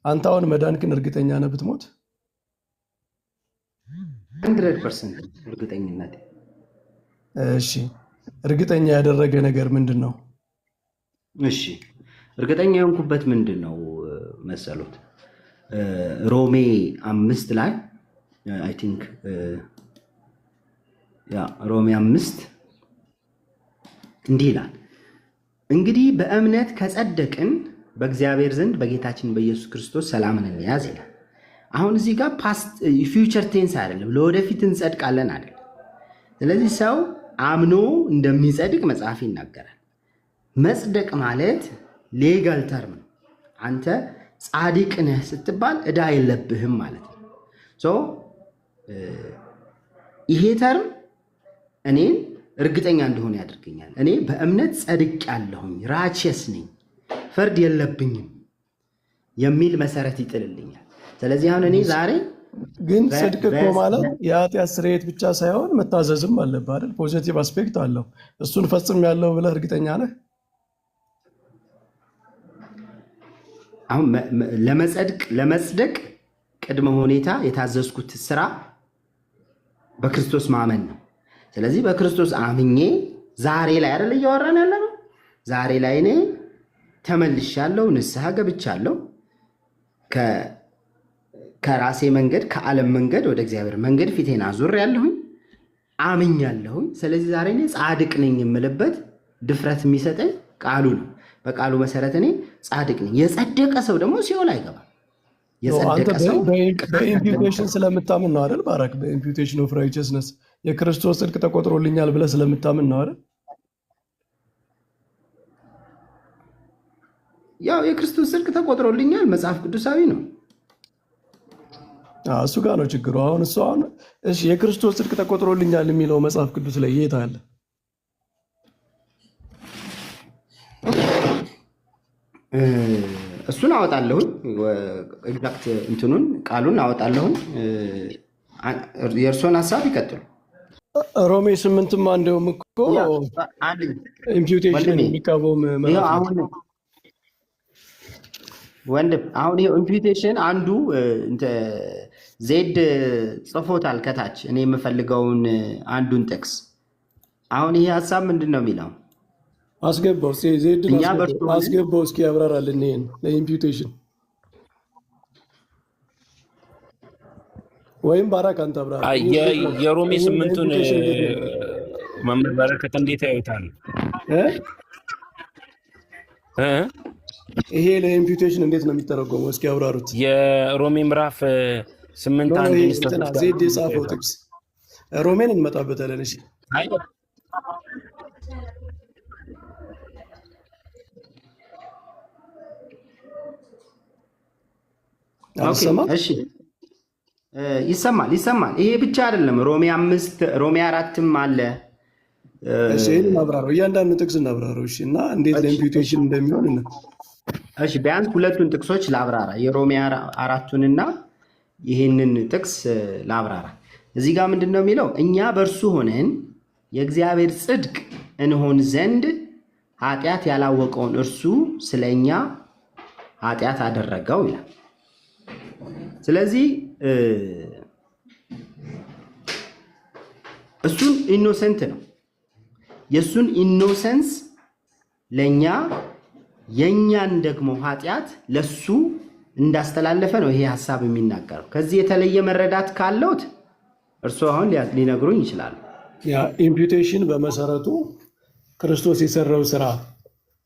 አንተ አሁን መዳንክን እርግጠኛ ነህ ብትሞት? 100% እርግጠኝነት። እሺ እርግጠኛ ያደረገ ነገር ምንድን ነው? እሺ እርግጠኛ የሆንኩበት ምንድን ነው መሰሉት? ሮሜ 5 ላይ አይ ቲንክ ሮሜ 5 እንዲህ ይላል፣ እንግዲህ በእምነት ከጸደቅን በእግዚአብሔር ዘንድ በጌታችን በኢየሱስ ክርስቶስ ሰላምን እንያዝ ይላል። አሁን እዚህ ጋር ፓስት ፊውቸር ቴንስ አይደለም፣ ለወደፊት እንጸድቃለን አይደለም። ስለዚህ ሰው አምኖ እንደሚጸድቅ መጽሐፍ ይናገራል። መጽደቅ ማለት ሌጋል ተርም ነው። አንተ ጻድቅ ነህ ስትባል ዕዳ የለብህም ማለት ነው። ይሄ ተርም እኔን እርግጠኛ እንደሆነ ያደርገኛል። እኔ በእምነት ጸድቅ ያለሁኝ ራቸስ ነኝ፣ ፍርድ የለብኝም የሚል መሰረት ይጥልልኛል። ስለዚህ አሁን እኔ ዛሬ ግን ጽድቅ እኮ ማለት የኃጢአት ስርየት ብቻ ሳይሆን መታዘዝም አለብህ አይደል? ፖዚቲቭ አስፔክት አለው። እሱን ፈጽም ያለው ብለህ እርግጠኛ ነህ? አሁን ለመጽደቅ ቅድመ ሁኔታ የታዘዝኩት ስራ በክርስቶስ ማመን ነው። ስለዚህ በክርስቶስ አምኜ ዛሬ ላይ አይደል እያወራን ያለ ነው። ዛሬ ላይ እኔ ተመልሻለሁ፣ ንስሐ ገብቻለሁ። ከራሴ መንገድ ከዓለም መንገድ ወደ እግዚአብሔር መንገድ ፊቴን አዙሬያለሁኝ፣ አምኛለሁኝ። ስለዚህ ዛሬ እኔ ጻድቅ ነኝ የምልበት ድፍረት የሚሰጠኝ ቃሉ ነው። በቃሉ መሰረት እኔ ጻድቅ ነኝ። የጸደቀ ሰው ደግሞ ሲኦል አይገባም። የጸደቀ ሰው በኢምፒውቴሽን ስለምታምን ነው አይደል? ባራክ በኢምፒውቴሽን ኦፍ ራይቸስነስ የክርስቶስ ጽድቅ ተቆጥሮልኛል ብለህ ስለምታምን ነው አይደል? ያው የክርስቶስ ጽድቅ ተቆጥሮልኛል መጽሐፍ ቅዱሳዊ ነው። እሱ ጋር ነው ችግሩ። አሁን እሺ የክርስቶስ ጽድቅ ተቆጥሮልኛል የሚለው መጽሐፍ ቅዱስ ላይ የት አለ? እሱን አወጣለሁኝ፣ ኤግዛክት እንትኑን ቃሉን አወጣለሁኝ። የእርሶን ሀሳብ ይቀጥሉ። ሮሜ 8ማ እንደውም እኮ ኢምፒውቴሽን የሚቃወም ወንድም፣ አሁን ይሄ ኢምፒውቴሽን አንዱ ዜድ ጽፎታል ከታች እኔ የምፈልገውን አንዱን ጥቅስ። አሁን ይሄ ሀሳብ ምንድን ነው የሚለው? አስገባው ዜድ አስገባው፣ እስኪ ያብራራልን ይሄን ለኢምፒውቴሽን። ወይም ባራክ አንተ አብራራ። የሮሜ 8ቱን መምህር በረከት እንዴት ያዩታል? ይሄ ለኢምፒውቴሽን እንዴት ነው የሚተረጎመው? እስኪ ያብራሩት። የሮሜ ምዕራፍ 8 ዜድ የጻፈው ጥቅስ ሮሜን እንመጣበታለን። እሺ እሺ ይሰማል። ይሄ ብቻ አይደለም፣ ሮሜ 5 ሮሜ 4ም አለ። እሺ ይሄን አብራራው፣ እያንዳንዱ ጥቅስ እናብራራው። እሺ እና እንዴት ለኢምፒውቴሽን እንደሚሆን ነው። እሺ ቢያንስ ሁለቱን ጥቅሶች ላብራራ፣ የሮሜ 4ቱንና ይህንን ጥቅስ ላብራራ። እዚህ ጋር ምንድን ነው የሚለው? እኛ በእርሱ ሆነን የእግዚአብሔር ጽድቅ እንሆን ዘንድ ኃጢአት ያላወቀውን እርሱ ስለ እኛ ኃጢአት አደረገው ይላል። ስለዚህ እሱን ኢኖሰንት ነው። የእሱን ኢኖሰንስ ለእኛ የእኛን ደግሞ ኃጢአት ለሱ እንዳስተላለፈ ነው ይሄ ሀሳብ የሚናገረው። ከዚህ የተለየ መረዳት ካለውት እርሱ አሁን ሊነግሩኝ ይችላሉ። ያ ኢምፒውቴሽን በመሰረቱ ክርስቶስ የሰራው ስራ፣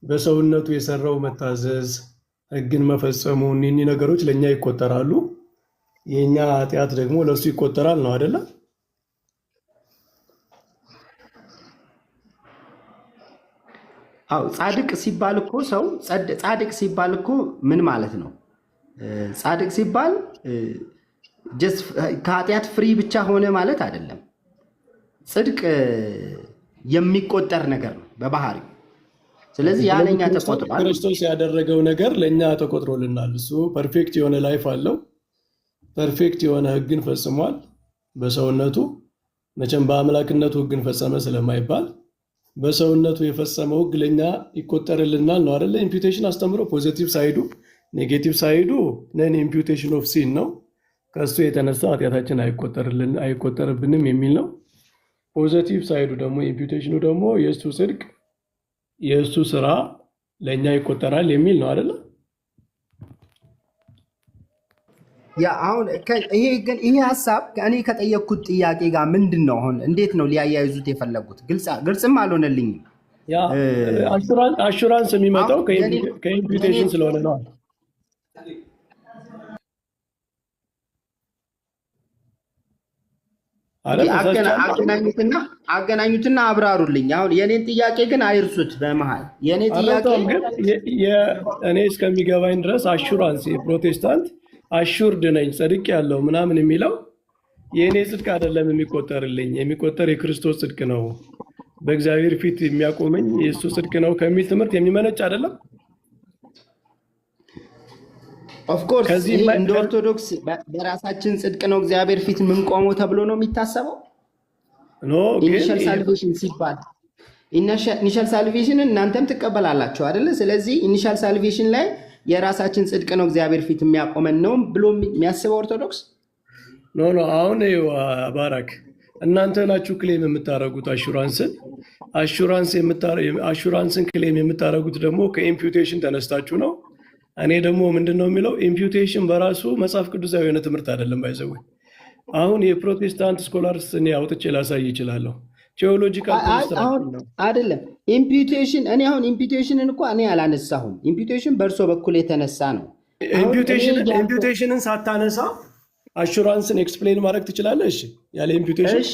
በሰውነቱ የሰራው መታዘዝ፣ ሕግን መፈጸሙ፣ እኒህ ነገሮች ለእኛ ይቆጠራሉ። የእኛ ኃጢአት ደግሞ ለእሱ ይቆጠራል ነው አይደለም? አው ጻድቅ ሲባል እኮ ሰው ጻድቅ ሲባል እኮ ምን ማለት ነው? ጻድቅ ሲባል ጀስት ከኃጢአት ፍሪ ብቻ ሆነ ማለት አይደለም። ጽድቅ የሚቆጠር ነገር ነው በባህሪው። ስለዚህ ያለኛ ተቆጥሯል። ክርስቶስ ያደረገው ነገር ለእኛ ተቆጥሮልናል። እሱ ፐርፌክት የሆነ ላይፍ አለው። ፐርፌክት የሆነ ሕግን ፈጽሟል በሰውነቱ። መቼም በአምላክነቱ ሕግን ፈጸመ ስለማይባል በሰውነቱ የፈጸመው ሕግ ለእኛ ይቆጠርልናል ነው አይደለ? ኢምፒውቴሽን አስተምሮ ፖዚቲቭ ሳይዱ ኔጌቲቭ ሳይዱ ነን ኢምፒውቴሽን ኦፍ ሲን ነው። ከእሱ የተነሳ ኃጢአታችን አይቆጠርብንም የሚል ነው። ፖዘቲቭ ሳይዱ ደግሞ ኢምፒውቴሽኑ ደግሞ የእሱ ጽድቅ የእሱ ስራ ለእኛ ይቆጠራል የሚል ነው አይደለ? ያ አሁን ይሄ ሀሳብ እኔ ከጠየቅኩት ጥያቄ ጋር ምንድን ነው? አሁን እንዴት ነው ሊያያይዙት የፈለጉት? ግልጽም አልሆነልኝም። ያ አሹራንስ የሚመጣው ከኢምፒውቴሽን ስለሆነ ነው። አገናኙትና አብራሩልኝ። አሁን የኔን ጥያቄ ግን አይርሱት። በመሀል የኔ ጥያቄ እኔ እስከሚገባኝ ድረስ አሹራንስ የፕሮቴስታንት አሹርድ ነኝ ጽድቅ ያለው ምናምን የሚለው የእኔ ጽድቅ አይደለም የሚቆጠርልኝ፣ የሚቆጠር የክርስቶስ ጽድቅ ነው፣ በእግዚአብሔር ፊት የሚያቆመኝ የእሱ ጽድቅ ነው ከሚል ትምህርት የሚመነጭ አይደለም። ኦፍኮርስ እንደ ኦርቶዶክስ በራሳችን ጽድቅ ነው እግዚአብሔር ፊት የምንቆመው ተብሎ ነው የሚታሰበው። ኢኒሻል ሳልቬሽን ሲባል ኢኒሻል ሳልቬሽንን እናንተም ትቀበላላችሁ አይደለ? ስለዚህ ኢኒሻል ሳልቬሽን ላይ የራሳችን ጽድቅ ነው እግዚአብሔር ፊት የሚያቆመን ነው ብሎ የሚያስበው ኦርቶዶክስ ኖ። አሁን ባራክ እናንተ ናችሁ ክሌም የምታደርጉት አሹራንስን ክሌም የምታደርጉት ደግሞ ከኢምፒውቴሽን ተነስታችሁ ነው። እኔ ደግሞ ምንድን ነው የሚለው ኢምፒውቴሽን በራሱ መጽሐፍ ቅዱሳዊ የሆነ ትምህርት አይደለም። ባይዘው አሁን የፕሮቴስታንት ስኮላርስ እኔ አውጥቼ ላሳይ ይችላለሁ። ቴዎሎጂካል አይደለም ኢምፒውቴሽን። እኔ አሁን ኢምፒውቴሽንን እኮ እኔ አላነሳሁም። ኢምፒውቴሽን በእርሶ በኩል የተነሳ ነው። ኢምፒውቴሽንን ሳታነሳ አሹራንስን ኤክስፕሌን ማድረግ ትችላለህ? እሺ ያለ ኢምፒውቴሽን። እሺ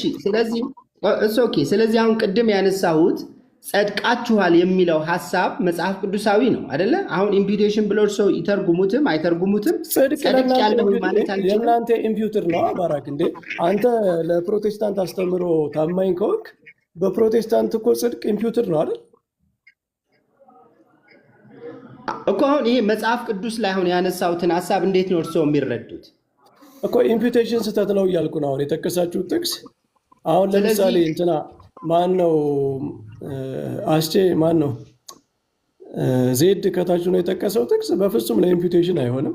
ስለዚህ አሁን ቅድም ያነሳሁት ጸድቃችኋል የሚለው ሀሳብ መጽሐፍ ቅዱሳዊ ነው አይደለ? አሁን ኢምፒውቴሽን ብሎ እርሶ ይተርጉሙትም አይተርጉሙትም ጽድቅ የእናንተ ኢምፒውትር ነው። ባራክ እንዴ አንተ ለፕሮቴስታንት አስተምሮ ታማኝ ከወቅ በፕሮቴስታንት እኮ ጽድቅ ኢምፒውትር ነው አይደል እኮ። አሁን ይሄ መጽሐፍ ቅዱስ ላይ አሁን ያነሳሁትን ሀሳብ እንዴት ነው እርሶ የሚረዱት እኮ? ኢምፒውቴሽን ስህተት ነው እያልኩ ነው። አሁን የጠቀሳችሁት ጥቅስ አሁን ለምሳሌ እንትና ማን ነው አስቼ ማን ነው ዜድ ከታች ነው የጠቀሰው ጥቅስ በፍጹም ለኢምፒውቴሽን አይሆንም።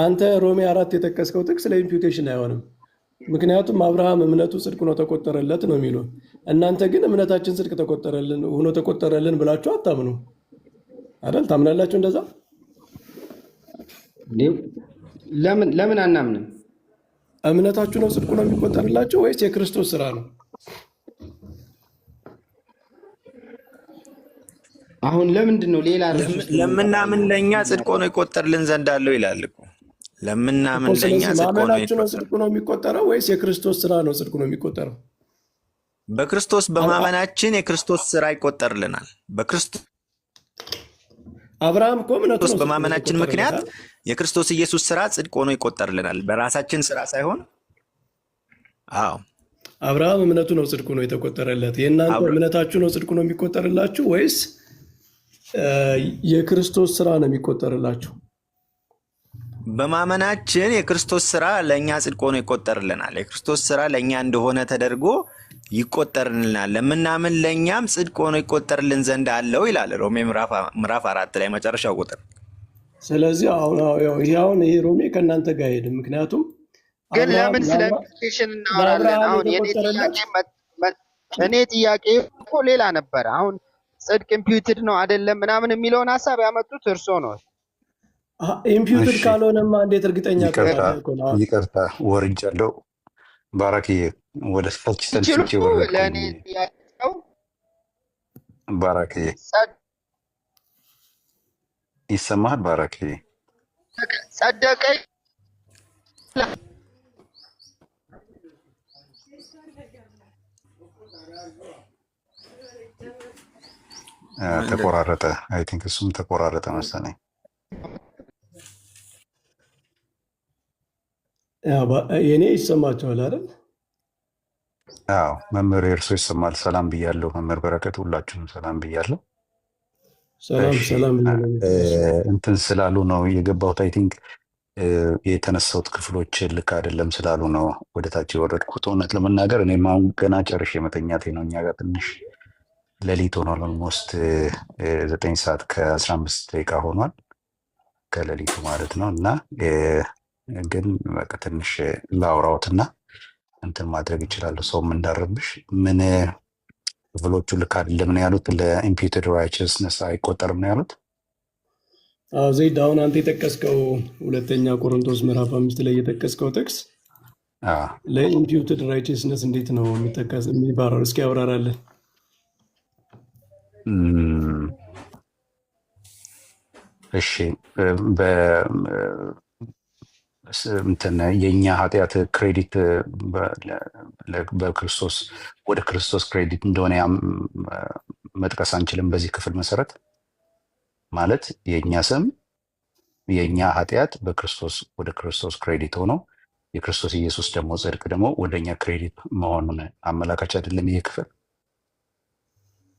አንተ ሮሜ 4 የጠቀስከው ጥቅስ ለኢምፒውቴሽን አይሆንም። ምክንያቱም አብርሃም እምነቱ ጽድቅ ሆኖ ተቆጠረለት ነው የሚሉ። እናንተ ግን እምነታችን ጽድቅ ሆኖ ተቆጠረልን ብላችሁ አታምኑ አይደል? ታምናላችሁ እንደዛ? ለምን አናምንም? እምነታችሁ ነው ጽድቅ ሆኖ የሚቆጠርላችሁ ወይስ የክርስቶስ ስራ ነው? አሁን ለምንድን ነው ሌላ ለምናምን ለእኛ ጽድቅ ሆኖ ይቆጠርልን ዘንድ አለው ይላል እኮ። ለምናምን ለእኛ ጽድቅ ሆኖ የሚቆጠረው ወይስ የክርስቶስ ስራ ነው ጽድቅ ሆኖ የሚቆጠረው? በክርስቶስ በማመናችን የክርስቶስ ስራ ይቆጠርልናል። በክርስቶስ አብርሃም እኮ እምነቱ ነው በማመናችን ምክንያት የክርስቶስ ኢየሱስ ስራ ጽድቅ ሆኖ ይቆጠርልናል፣ በራሳችን ስራ ሳይሆን። አዎ አብርሃም እምነቱ ነው ጽድቅ ሆኖ የተቆጠረለት። የእናንተ እምነታችሁ ነው ጽድቅ ሆኖ የሚቆጠርላችሁ ወይስ የክርስቶስ ስራ ነው የሚቆጠርላችሁ? በማመናችን የክርስቶስ ስራ ለእኛ ጽድቅ ሆኖ ይቆጠርልናል። የክርስቶስ ስራ ለእኛ እንደሆነ ተደርጎ ይቆጠርልናል። ለምናምን ለእኛም ጽድቅ ሆኖ ይቆጠርልን ዘንድ አለው ይላል ሮሜ ምዕራፍ 4 ላይ መጨረሻው ቁጥር። ስለዚህ አሁን ይሄ ሮሜ ከእናንተ ጋር አይሄድም። ምክንያቱም ግን ለምን ስለ ኢምፒውቴሽን እናወራለን? አሁን እኔ ጥያቄ እኮ ሌላ ነበረ። አሁን ጽድቅ ኢምፒውትድ ነው አይደለም ምናምን የሚለውን ሀሳብ ያመጡት እርሶ ነው። ኢምፒውትድ ካልሆነማ እንዴት እርግጠኛ? ይቅርታ ወርጃለሁ። ባራክዬ ወደ ታች ሰልችቼ ወረድኩ። ለእኔ ጥያቄው ባራክዬ ይሰማሃል? ባራክዬ ጸደቀ ተቆራረጠ። አይ ቲንክ እሱም ተቆራረጠ መሰለኝ። የኔ ይሰማቸዋል አይደል? አዎ መምህር እርሶ ይሰማል? ሰላም ብያለሁ። መምህር በረከት ሁላችሁም ሰላም ብያለሁ። ሰላም እንትን ስላሉ ነው የገባሁት። አይ ቲንክ የተነሳሁት ክፍሎች ልክ አይደለም ስላሉ ነው ወደ ታች የወረድኩት። እውነት ለመናገር እኔም አሁን ገና ጨርሼ መተኛቴ ነው። እኛ ጋር ትንሽ ሌሊት ሆኗል። ኦልሞስት 9 ሰዓት ከ15 ደቂቃ ሆኗል። ከሌሊቱ ማለት ነው። እና ግን በቃ ትንሽ ላውራዎትና እንትን ማድረግ ይችላሉ። ሰውም እንዳረብሽ ምን ክፍሎቹ ልክ አይደለም ነው ያሉት። ለኢምፒውትድ ራይቸስነስ አይቆጠርም ነው ያሉት። ዘይድ አሁን አንተ የጠቀስከው ሁለተኛ ቆሮንቶስ ምዕራፍ 5 ላይ የጠቀስከው ጥቅስ ለኢምፒውትድ ራይቸስነስ እንዴት ነው የሚጠቀስ የሚባረር? እስኪ ያብራራለን። እሺ እንትን የእኛ ኃጢአት ክሬዲት በክርስቶስ ወደ ክርስቶስ ክሬዲት እንደሆነ መጥቀስ አንችልም። በዚህ ክፍል መሰረት ማለት የእኛ ስም የእኛ ኃጢአት በክርስቶስ ወደ ክርስቶስ ክሬዲት ሆኖ የክርስቶስ ኢየሱስ ደግሞ ጽድቅ ደግሞ ወደኛ ክሬዲት መሆኑን አመላካች አይደለም ይሄ ክፍል?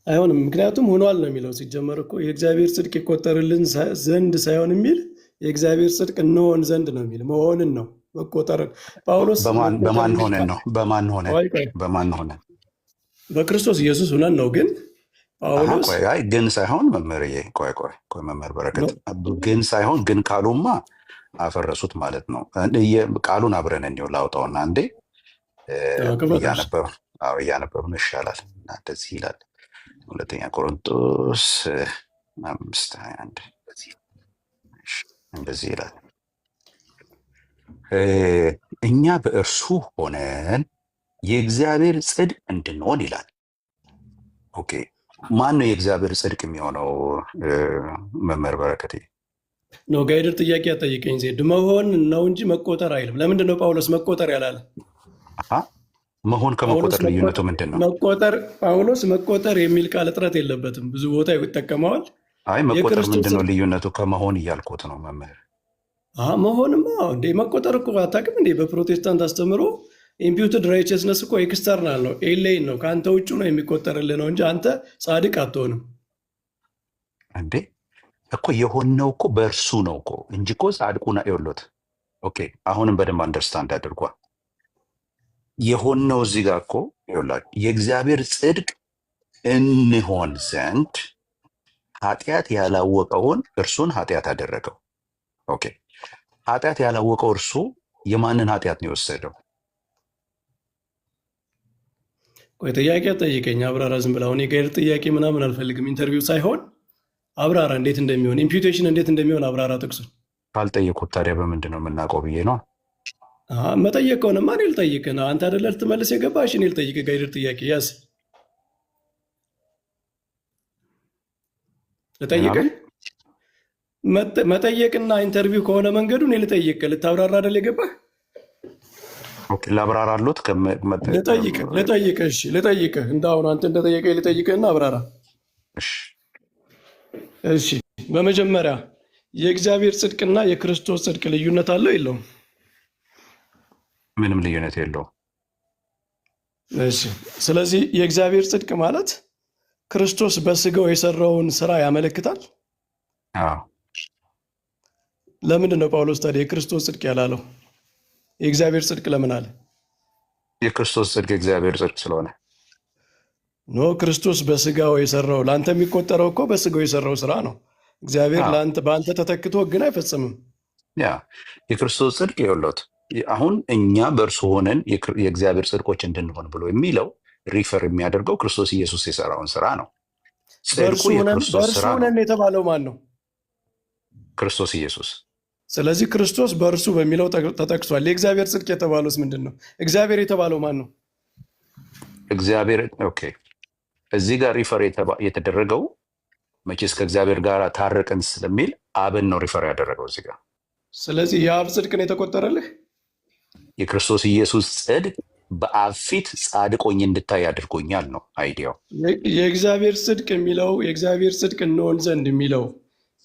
አይሆንም። ምክንያቱም ሆኗል ነው የሚለው። ሲጀመር እኮ የእግዚአብሔር ጽድቅ ይቆጠርልን ዘንድ ሳይሆን የሚል የእግዚአብሔር ጽድቅ እንሆን ዘንድ ነው የሚል መሆንን ነው መቆጠር። ጳውሎስ በማን ሆነን ነው? በማን ሆነን? በክርስቶስ ኢየሱስ ሆነን ነው። ግን ጳውሎስ ግን ሳይሆን መምህር ቆይ መምህር በረከት ግን ሳይሆን ግን ካሉማ አፈረሱት ማለት ነው። ቃሉን አብረን እንዲሁ ላውጣውና አንዴ እያነበብን ይሻላል። እንደዚህ ይላል ሁለተኛ ቆሮንቶስ 5:21 እንደዚህ ይላል፣ እኛ በእርሱ ሆነን የእግዚአብሔር ጽድቅ እንድንሆን ይላል። ኦኬ፣ ማን ነው የእግዚአብሔር ጽድቅ የሚሆነው? መምህር በረከቴ ነው ጋይደር ጥያቄ ያጠይቀኝ። ዜድ መሆን ነው እንጂ መቆጠር አይልም። ለምንድን ነው ጳውሎስ መቆጠር ያላለ? መሆን ከመቆጠር ልዩነቱ ምንድን ነው? ጳውሎስ መቆጠር የሚል ቃል እጥረት የለበትም፣ ብዙ ቦታ ይጠቀመዋል። አይ መቆጠር ምንድን ነው ልዩነቱ? ከመሆን እያልኩት ነው መምህር። መሆንማ እንዴ መቆጠር እኮ አታውቅም እንዴ? በፕሮቴስታንት አስተምሮ ኢምፒውትድ ራይቸስነስ እኮ ኤክስተርናል ነው፣ ኤሌይን ነው፣ ከአንተ ውጭ ነው የሚቆጠርልህ ነው እንጂ አንተ ጻድቅ አትሆንም እንዴ። እኮ የሆነው እኮ በእርሱ ነው እኮ እንጂ እኮ ጻድቁና ይወሎት። ኦኬ አሁንም በደንብ አንደርስታንድ አድርጓል። የሆነው እዚህ ጋር እኮ ይወላል የእግዚአብሔር ጽድቅ እንሆን ዘንድ ኃጢአት ያላወቀውን እርሱን ኃጢአት አደረገው። ኦኬ ኃጢአት ያላወቀው እርሱ የማንን ኃጢአት ነው የወሰደው? ቆይ ጥያቄ ጠይቀኝ፣ አብራራ። ዝም ብለህ አሁን የጋይር ጥያቄ ምናምን አልፈልግም፣ ኢንተርቪው ሳይሆን አብራራ። እንዴት እንደሚሆን ኢምፒውቴሽን እንዴት እንደሚሆን አብራራ ጥቅሱን። ካልጠየኩት ታዲያ በምንድን ነው የምናውቀው ብዬ ነው። መጠየቅ ከሆነማ እኔ ልጠይቅህ ነው። አንተ አይደለ ልትመልስ የገባህ? እኔ ልጠይቅህ። ጋይር ጥያቄ ያዝ ልጠይቅህ። መጠየቅና ኢንተርቪው ከሆነ መንገዱ እኔ ልጠይቅህ፣ ልታብራራ አይደል የገባህ? ላብራራሉት ልጠይቅህ። እሺ ልጠይቅህ፣ እንዳሁን አንተ እንደጠየቀኝ ልጠይቅህና አብራራ። እሺ በመጀመሪያ የእግዚአብሔር ጽድቅና የክርስቶስ ጽድቅ ልዩነት አለው የለውም? ምንም ልዩነት የለውም። እሺ ስለዚህ የእግዚአብሔር ጽድቅ ማለት ክርስቶስ በስጋው የሰራውን ስራ ያመለክታል። ለምንድን ነው ጳውሎስ ታዲያ የክርስቶስ ጽድቅ ያላለው? የእግዚአብሔር ጽድቅ ለምን አለ? የክርስቶስ ጽድቅ የእግዚአብሔር ጽድቅ ስለሆነ ኖ። ክርስቶስ በስጋው የሰራው ለአንተ የሚቆጠረው እኮ በስጋው የሰራው ስራ ነው። እግዚአብሔር በአንተ ተተክቶ ግን አይፈጽምም። ያ የክርስቶስ ጽድቅ የወለት አሁን እኛ በእርሱ ሆነን የእግዚአብሔር ጽድቆች እንድንሆን ብሎ የሚለው ሪፈር የሚያደርገው ክርስቶስ ኢየሱስ የሰራውን ስራ ነው። ጽድቁ የክርስቶስ ስራ ነው የተባለው ማን ነው? ክርስቶስ ኢየሱስ። ስለዚህ ክርስቶስ በእርሱ በሚለው ተጠቅሷል። የእግዚአብሔር ጽድቅ የተባለውስ ምንድን ነው? እግዚአብሔር የተባለው ማን ነው? እግዚአብሔር። ኦኬ እዚህ ጋር ሪፈር የተደረገው መቼስ ከእግዚአብሔር ጋር ታረቅን ስለሚል አብን ነው ሪፈር ያደረገው እዚህ ጋር። ስለዚህ የአብ ጽድቅ ነው የተቆጠረልህ። የክርስቶስ ኢየሱስ ጽድቅ በአብ ፊት ጻድቆኝ እንድታይ አድርጎኛል ነው አይዲያው። የእግዚአብሔር ጽድቅ የሚለው የእግዚአብሔር ጽድቅ እንሆን ዘንድ የሚለው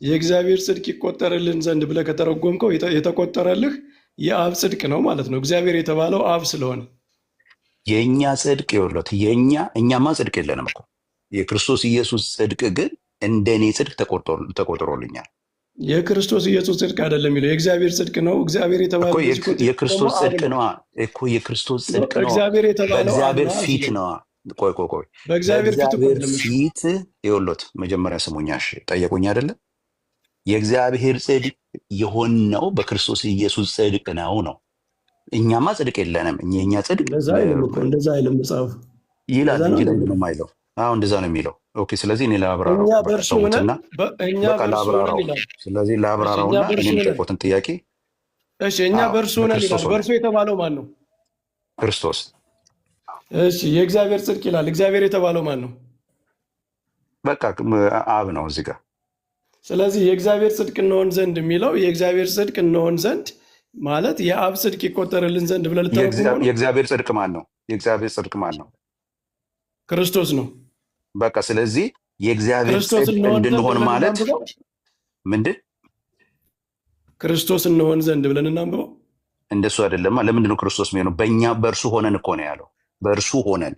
የእግዚአብሔር ጽድቅ ይቆጠርልን ዘንድ ብለህ ከተረጎምከው የተቆጠረልህ የአብ ጽድቅ ነው ማለት ነው። እግዚአብሔር የተባለው አብ ስለሆነ የእኛ ጽድቅ ይወለት እኛማ ጽድቅ የለንም እኮ። የክርስቶስ ኢየሱስ ጽድቅ ግን እንደኔ ጽድቅ ተቆጥሮልኛል። የክርስቶስ ኢየሱስ ጽድቅ አይደለም የሚለው የእግዚአብሔር ጽድቅ ነው። እግዚአብሔር የተባለው የክርስቶስ ጽድቅ ነው እኮ። የክርስቶስ ጽድቅ ነው በእግዚአብሔር ፊት ነው። ቆይ በእግዚአብሔር ፊት ይወሎት መጀመሪያ ስሙኛ። እሺ ጠየቁኝ አይደለ? የእግዚአብሔር ጽድቅ የሆነው በክርስቶስ ኢየሱስ ጽድቅ ነው። እኛማ ጽድቅ የለንም። የእኛ ጽድቅ እንደዛ አይልም እኮ እንደዛ አይልም መጽሐፉ። ይላል እንደዛ ነው እንጂ እንዴ? ለምንድን ነው የማይለው? አሁን እንደዛ ነው የሚለው። ኦኬ፣ ስለዚህ እኔ ላብራራው እኛ በቃ በእርሱ ሆነን ተውትና፣ እኛ በቃ በእርሱ ሆነን ላብራራው። ይላል። ስለዚህ እሺ እኛ ላብራራውና እኔ በእርሱ ሆነን የሚጠይቁትን ጥያቄ እሺ እኛ አዎ በእርሱ ሆነን ይላል። በክርስቶስ ሆነ በእርሱ የተባለው ማን ነው? ክርስቶስ። እሺ የእግዚአብሔር ጽድቅ ይላል። እግዚአብሔር የተባለው ማን ነው? በቃ አብ ነው እዚህ ጋር። ስለዚህ የእግዚአብሔር ጽድቅ እንሆን ዘንድ የሚለው የእግዚአብሔር ጽድቅ እንሆን ዘንድ ማለት የአብ ጽድቅ ይቆጠርልን ዘንድ ብለህ ልተረጉመው ነው። የእግዚአብሔር ጽድቅ ማን ነው? የእግዚአብሔር ጽድቅ ማን ነው? ክርስቶስ ነው። በቃ ስለዚህ የእግዚአብሔር ክርስቶስ ጽድቅ እንሆን ዘንድ እንድንሆን ብለን ማለት እናንብበው። ምንድን? ክርስቶስ እንሆን ዘንድ ብለን እናንብበው። እንደሱ አይደለማ። ለምንድን ነው ክርስቶስ የሚሆነው? በእኛ በእርሱ ሆነን እኮ ነው ያለው። በእርሱ ሆነን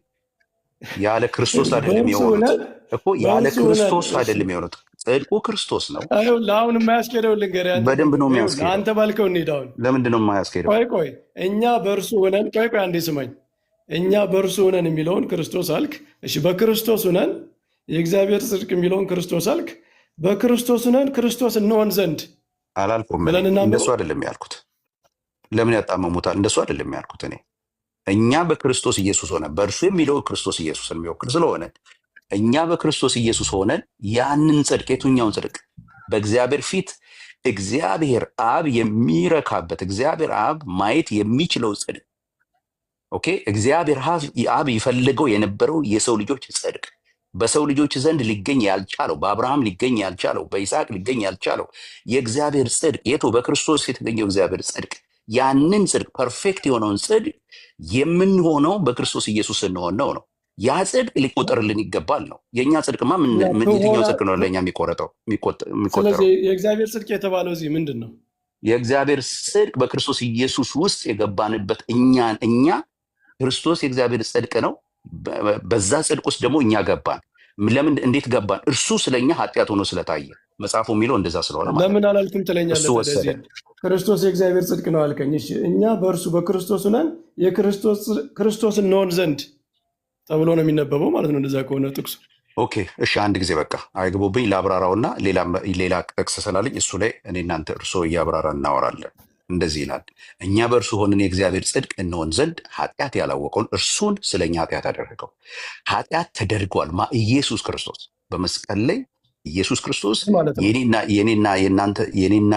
ያለ ክርስቶስ አይደለም በእርሱ የሆኑት ሆነን እኮ። ያለ በእርሱ ሆነን ክርስቶስ አይደለም የሆኑት። ጽድቁ ክርስቶስ ነው። አሁን የማያስኬደው ልንገርህ። በደንብ ነው የሚያስኬደው። አንተ ባልከው እንሂድ። አሁን ለምንድን ነው የማያስኬደው? ቆይ እኛ በእርሱ ሆነን ቆይ አንዴ ስማኝ። እኛ በእርሱ ሆነን የሚለውን ክርስቶስ አልክ። እሺ በክርስቶስ ሆነን የእግዚአብሔር ጽድቅ የሚለውን ክርስቶስ አልክ። በክርስቶስ ሆነን ክርስቶስ እንሆን ዘንድ አላልኩም። ብለን እንደሱ እናንብበው። አይደለም ያልኩት። ለምን ያጣመሙታል? እንደሱ አይደለም ያልኩት እኔ። እኛ በክርስቶስ ኢየሱስ ሆነን፣ በእርሱ የሚለው ክርስቶስ ኢየሱስን የሚወክል ስለሆነ እኛ በክርስቶስ ኢየሱስ ሆነን ያንን ጽድቅ፣ የቱኛውን ጽድቅ? በእግዚአብሔር ፊት እግዚአብሔር አብ የሚረካበት፣ እግዚአብሔር አብ ማየት የሚችለው ጽድቅ። ኦኬ፣ እግዚአብሔር አብ ይፈልገው የነበረው የሰው ልጆች ጽድቅ፣ በሰው ልጆች ዘንድ ሊገኝ ያልቻለው፣ በአብርሃም ሊገኝ ያልቻለው፣ በይስሐቅ ሊገኝ ያልቻለው የእግዚአብሔር ጽድቅ የቱ? በክርስቶስ የተገኘው እግዚአብሔር ጽድቅ። ያንን ጽድቅ ፐርፌክት የሆነውን ጽድቅ የምንሆነው በክርስቶስ ኢየሱስ ስንሆን ነው። ያ ጽድቅ ሊቆጠርልን ይገባል ነው። የእኛ ጽድቅማ የትኛው ጽድቅ ነው ለእኛ የሚቆጠረው? ስለዚህ የእግዚአብሔር ጽድቅ የተባለው እዚህ ምንድን ነው? የእግዚአብሔር ጽድቅ በክርስቶስ ኢየሱስ ውስጥ የገባንበት እኛ ክርስቶስ የእግዚአብሔር ጽድቅ ነው። በዛ ጽድቅ ውስጥ ደግሞ እኛ ገባን። ለምን? እንዴት ገባን? እርሱ ስለኛ ኃጢአት ሆኖ ስለታየ። መጽሐፉ የሚለው እንደዛ ስለሆነ ማለት ለምን አላልኩም ትለኛለህ? እሱ ወሰደ። ክርስቶስ የእግዚአብሔር ጽድቅ ነው አልከኝ። እሺ እኛ በእርሱ በክርስቶስ ሆነን ክርስቶስ እንሆን ዘንድ ተብሎ ነው የሚነበበው ማለት ነው። እንደዛ ከሆነ ጥቅሱ ኦኬ። እሺ አንድ ጊዜ በቃ አይግቡብኝ፣ ላብራራውና ሌላ ጥቅስ ስላለኝ እሱ ላይ እኔ እናንተ እርሶ እያብራራ እናወራለን። እንደዚህ ይላል፣ እኛ በእርሱ ሆነን የእግዚአብሔር ጽድቅ እንሆን ዘንድ ኃጢአት ያላወቀውን እርሱን ስለኛ ኃጢአት አደረገው። ኃጢአት ተደርጓል ኢየሱስ ክርስቶስ በመስቀል ላይ ኢየሱስ ክርስቶስ የኔና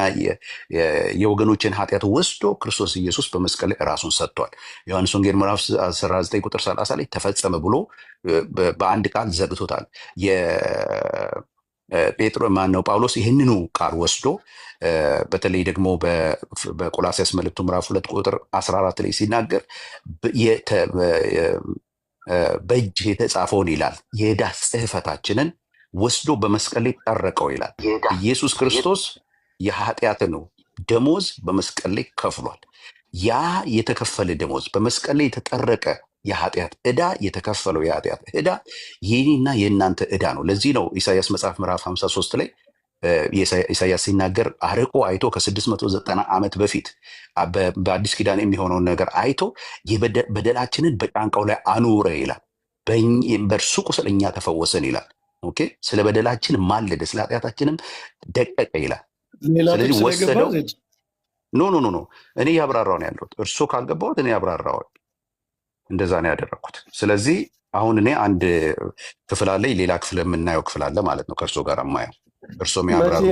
የወገኖችን ኃጢአት ወስዶ ክርስቶስ ኢየሱስ በመስቀል ላይ ራሱን ሰጥቷል። ዮሐንስ ወንጌል ምዕራፍ 19 ቁጥር 30 ላይ ተፈጸመ ብሎ በአንድ ቃል ዘግቶታል። ጳውሎስ ይህንኑ ቃል ወስዶ በተለይ ደግሞ በቆላስያስ መልእክቱ ምዕራፍ 2 ቁጥር 14 ላይ ሲናገር በእጅ የተጻፈውን ይላል የዕዳ ጽሕፈታችንን ወስዶ በመስቀል ላይ ጠረቀው ይላል። ኢየሱስ ክርስቶስ የኃጢአትን ደሞዝ በመስቀል ላይ ከፍሏል። ያ የተከፈለ ደሞዝ በመስቀል ላይ የተጠረቀ የኃጢአት ዕዳ የተከፈለው የኃጢአት ዕዳ የኔና የእናንተ ዕዳ ነው። ለዚህ ነው ኢሳያስ መጽሐፍ ምዕራፍ 53 ላይ ኢሳያስ ሲናገር አርቆ አይቶ ከ690 ዓመት በፊት በአዲስ ኪዳን የሚሆነውን ነገር አይቶ በደላችንን በጫንቃው ላይ አኑረ ይላል። በእርሱ ቁስል እኛ ተፈወሰን ይላል። ኦኬ፣ ስለ በደላችን ማለደ፣ ስለ ኃጢአታችንም ደቀቀ ይላል። ስለዚህ ወሰደው። ኖ እኔ ያብራራው ነው ያለሁት። እርሶ ካልገባሁት እኔ ያብራራው፣ እንደዛ ነው ያደረግኩት። ስለዚህ አሁን እኔ አንድ ክፍል አለኝ፣ ሌላ ክፍል የምናየው ክፍል አለ ማለት ነው ከእርሶ ጋር የማየው። እርሶ የሚያብራሩ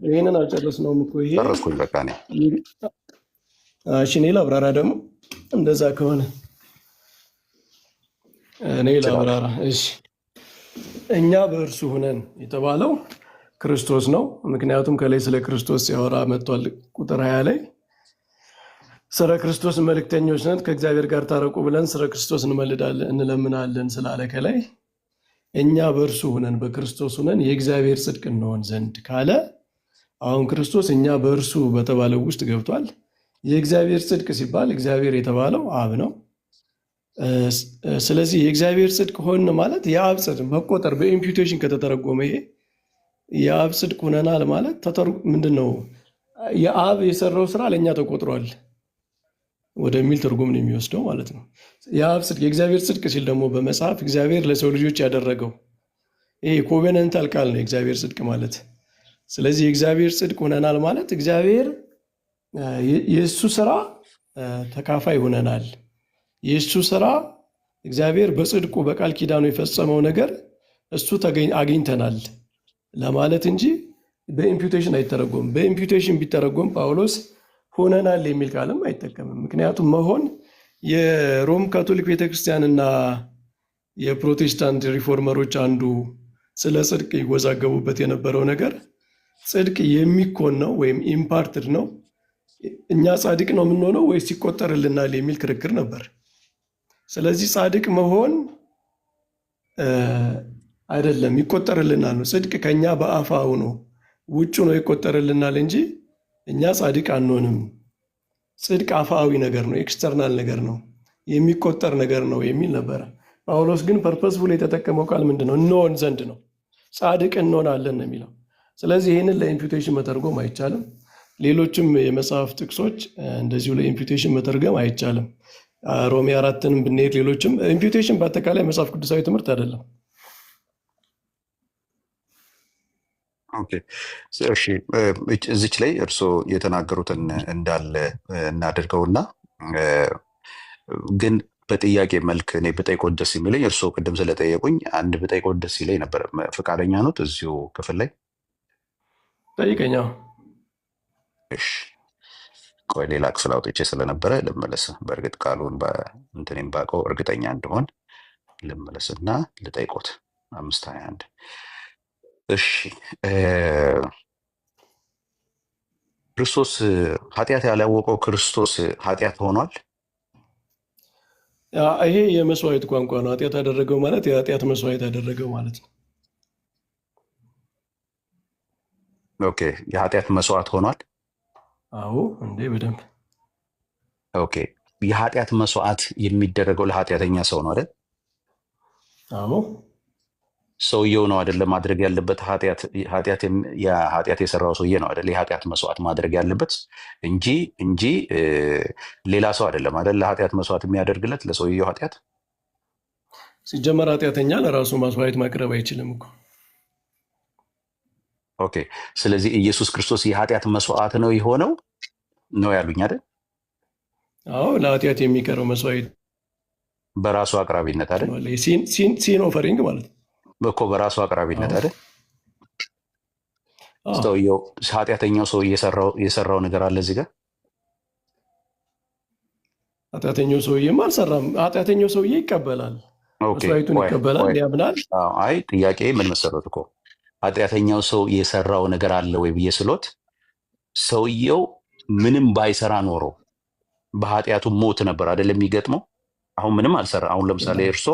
ይህንን አልጨረስነውም እኮ። ይሄ ጨረስኩኝ በቃ እኔ። እሺ እኔ ላብራራ ደግሞ። እንደዛ ከሆነ እኔ ላብራራ። እሺ እኛ በእርሱ ሁነን የተባለው ክርስቶስ ነው። ምክንያቱም ከላይ ስለ ክርስቶስ ሲያወራ መጥቷል። ቁጥር 20 ላይ ስለ ክርስቶስ መልእክተኞች ነን፣ ከእግዚአብሔር ጋር ታረቁ ብለን ስለ ክርስቶስ እንለምናለን ስላለ ከላይ እኛ በእርሱ ሁነን በክርስቶስ ሁነን የእግዚአብሔር ጽድቅ እንሆን ዘንድ ካለ አሁን ክርስቶስ እኛ በእርሱ በተባለው ውስጥ ገብቷል። የእግዚአብሔር ጽድቅ ሲባል እግዚአብሔር የተባለው አብ ነው። ስለዚህ የእግዚአብሔር ጽድቅ ሆን ማለት የአብ ጽድቅ መቆጠር በኢምፒውቴሽን ከተተረጎመ ይሄ የአብ ጽድቅ ሆነናል ማለት ምንድን ነው? የአብ የሰራው ስራ ለእኛ ተቆጥሯል ወደሚል ትርጉም ነው የሚወስደው ማለት ነው። የአብ ጽድቅ የእግዚአብሔር ጽድቅ ሲል ደግሞ በመጽሐፍ እግዚአብሔር ለሰው ልጆች ያደረገው ይሄ ኮቬነንታል ቃል ነው የእግዚአብሔር ጽድቅ ማለት። ስለዚህ የእግዚአብሔር ጽድቅ ሆነናል ማለት እግዚአብሔር የእሱ ስራ ተካፋይ ሆነናል። የእሱ ስራ እግዚአብሔር በጽድቁ በቃል ኪዳኑ የፈጸመው ነገር እሱ አግኝተናል ለማለት እንጂ በኢምፒውቴሽን አይተረጎም። በኢምፒውቴሽን ቢተረጎም ጳውሎስ ሆነናል የሚል ቃልም አይጠቀምም። ምክንያቱም መሆን የሮም ካቶሊክ ቤተክርስቲያንና የፕሮቴስታንት ሪፎርመሮች አንዱ ስለ ጽድቅ ይወዛገቡበት የነበረው ነገር ጽድቅ የሚኮን ነው ወይም ኢምፓርትድ ነው፣ እኛ ጻድቅ ነው የምንሆነው ወይስ ይቆጠርልናል የሚል ክርክር ነበር። ስለዚህ ጻድቅ መሆን አይደለም ይቆጠርልናል ነው። ጽድቅ ከኛ በአፋ ሆኖ ውጭ ነው ይቆጠርልናል እንጂ እኛ ጻድቅ አንሆንም። ጽድቅ አፋዊ ነገር ነው፣ ኤክስተርናል ነገር ነው፣ የሚቆጠር ነገር ነው የሚል ነበረ። ጳውሎስ ግን ፐርፐስፉል የተጠቀመው ቃል ምንድን ነው? እንሆን ዘንድ ነው። ጻድቅ እንሆናለን ነው የሚለው። ስለዚህ ይህንን ለኢምፒውቴሽን መተርጎም አይቻልም። ሌሎችም የመጽሐፍ ጥቅሶች እንደዚሁ ለኢምፒውቴሽን መተርገም አይቻልም። ሮሜ 4ንም ብንሄድ ሌሎችም ኢምፒውቴሽን በአጠቃላይ መጽሐፍ ቅዱሳዊ ትምህርት አይደለም። ኦኬ፣ እሺ፣ እዚች ላይ እርስዎ የተናገሩትን እንዳለ እናድርገውና ግን በጥያቄ መልክ እኔ ብጠይቆት ደስ የሚለኝ እርስዎ ቅድም ስለጠየቁኝ አንድ ብጠይቆት ደስ ይለኝ ነበር። ፈቃደኛ ኖት? እዚሁ ክፍል ላይ ጠይቀኛ። እሺ፣ ቆይ ሌላ ክፍል አውጥቼ ስለነበረ ልመለስ። በእርግጥ ቃሉን እንትኔም ባውቀው እርግጠኛ እንደሆን ልመለስና ልጠይቆት 5:21 እሺ። ክርስቶስ ኃጢአት ያላወቀው ክርስቶስ ኃጢአት ሆኗል? ይሄ የመስዋዕት ቋንቋ ነው። ኃጢአት ያደረገው ማለት የኃጢአት መስዋዕት ያደረገው ማለት ነው። ኦኬ፣ የኃጢአት መስዋዕት ሆኗል? አዎ፣ እንዴ በደንብ። ኦኬ፣ የኃጢአት መስዋዕት የሚደረገው ለኃጢአተኛ ሰው ነው አይደል? አዎ፣ ሰውየው ነው አይደለ? ማድረግ ያለበት ኃጢአት የሰራው ሰውዬ ነው አይደለ? የኃጢአት መስዋዕት ማድረግ ያለበት እንጂ ሌላ ሰው አይደለም አይደል? ለኃጢአት መስዋዕት የሚያደርግለት ለሰውየው ኃጢአት። ሲጀመር ኃጢአተኛ ለራሱ መስዋዕት ማቅረብ አይችልም እኮ። ኦኬ፣ ስለዚህ ኢየሱስ ክርስቶስ የኃጢአት መስዋዕት ነው የሆነው ነው ያሉኝ አይደል? አዎ፣ ለኃጢአት የሚቀረው መስዋዕት በራሱ አቅራቢነት አይደል? ሲን ኦፈሪንግ ማለት ነው እኮ በራሱ አቅራቢነት አይደል? ሰውየው ኃጢአተኛው ሰው የሰራው ነገር አለ እዚህ ጋር። ኃጢአተኛው ሰውዬማ አልሰራም። ኃጢአተኛው ሰውዬ ይቀበላል፣ መስዋዕቱን ይቀበላል፣ ያምናል። አይ ጥያቄ ምን መሰረት እኮ ኃጢአተኛው ሰው የሰራው ነገር አለ ወይ ብዬ ስሎት ሰውየው ምንም ባይሰራ ኖሮ በኃጢአቱ ሞት ነበር አይደለም የሚገጥመው። አሁን ምንም አልሰራ። አሁን ለምሳሌ እርሶ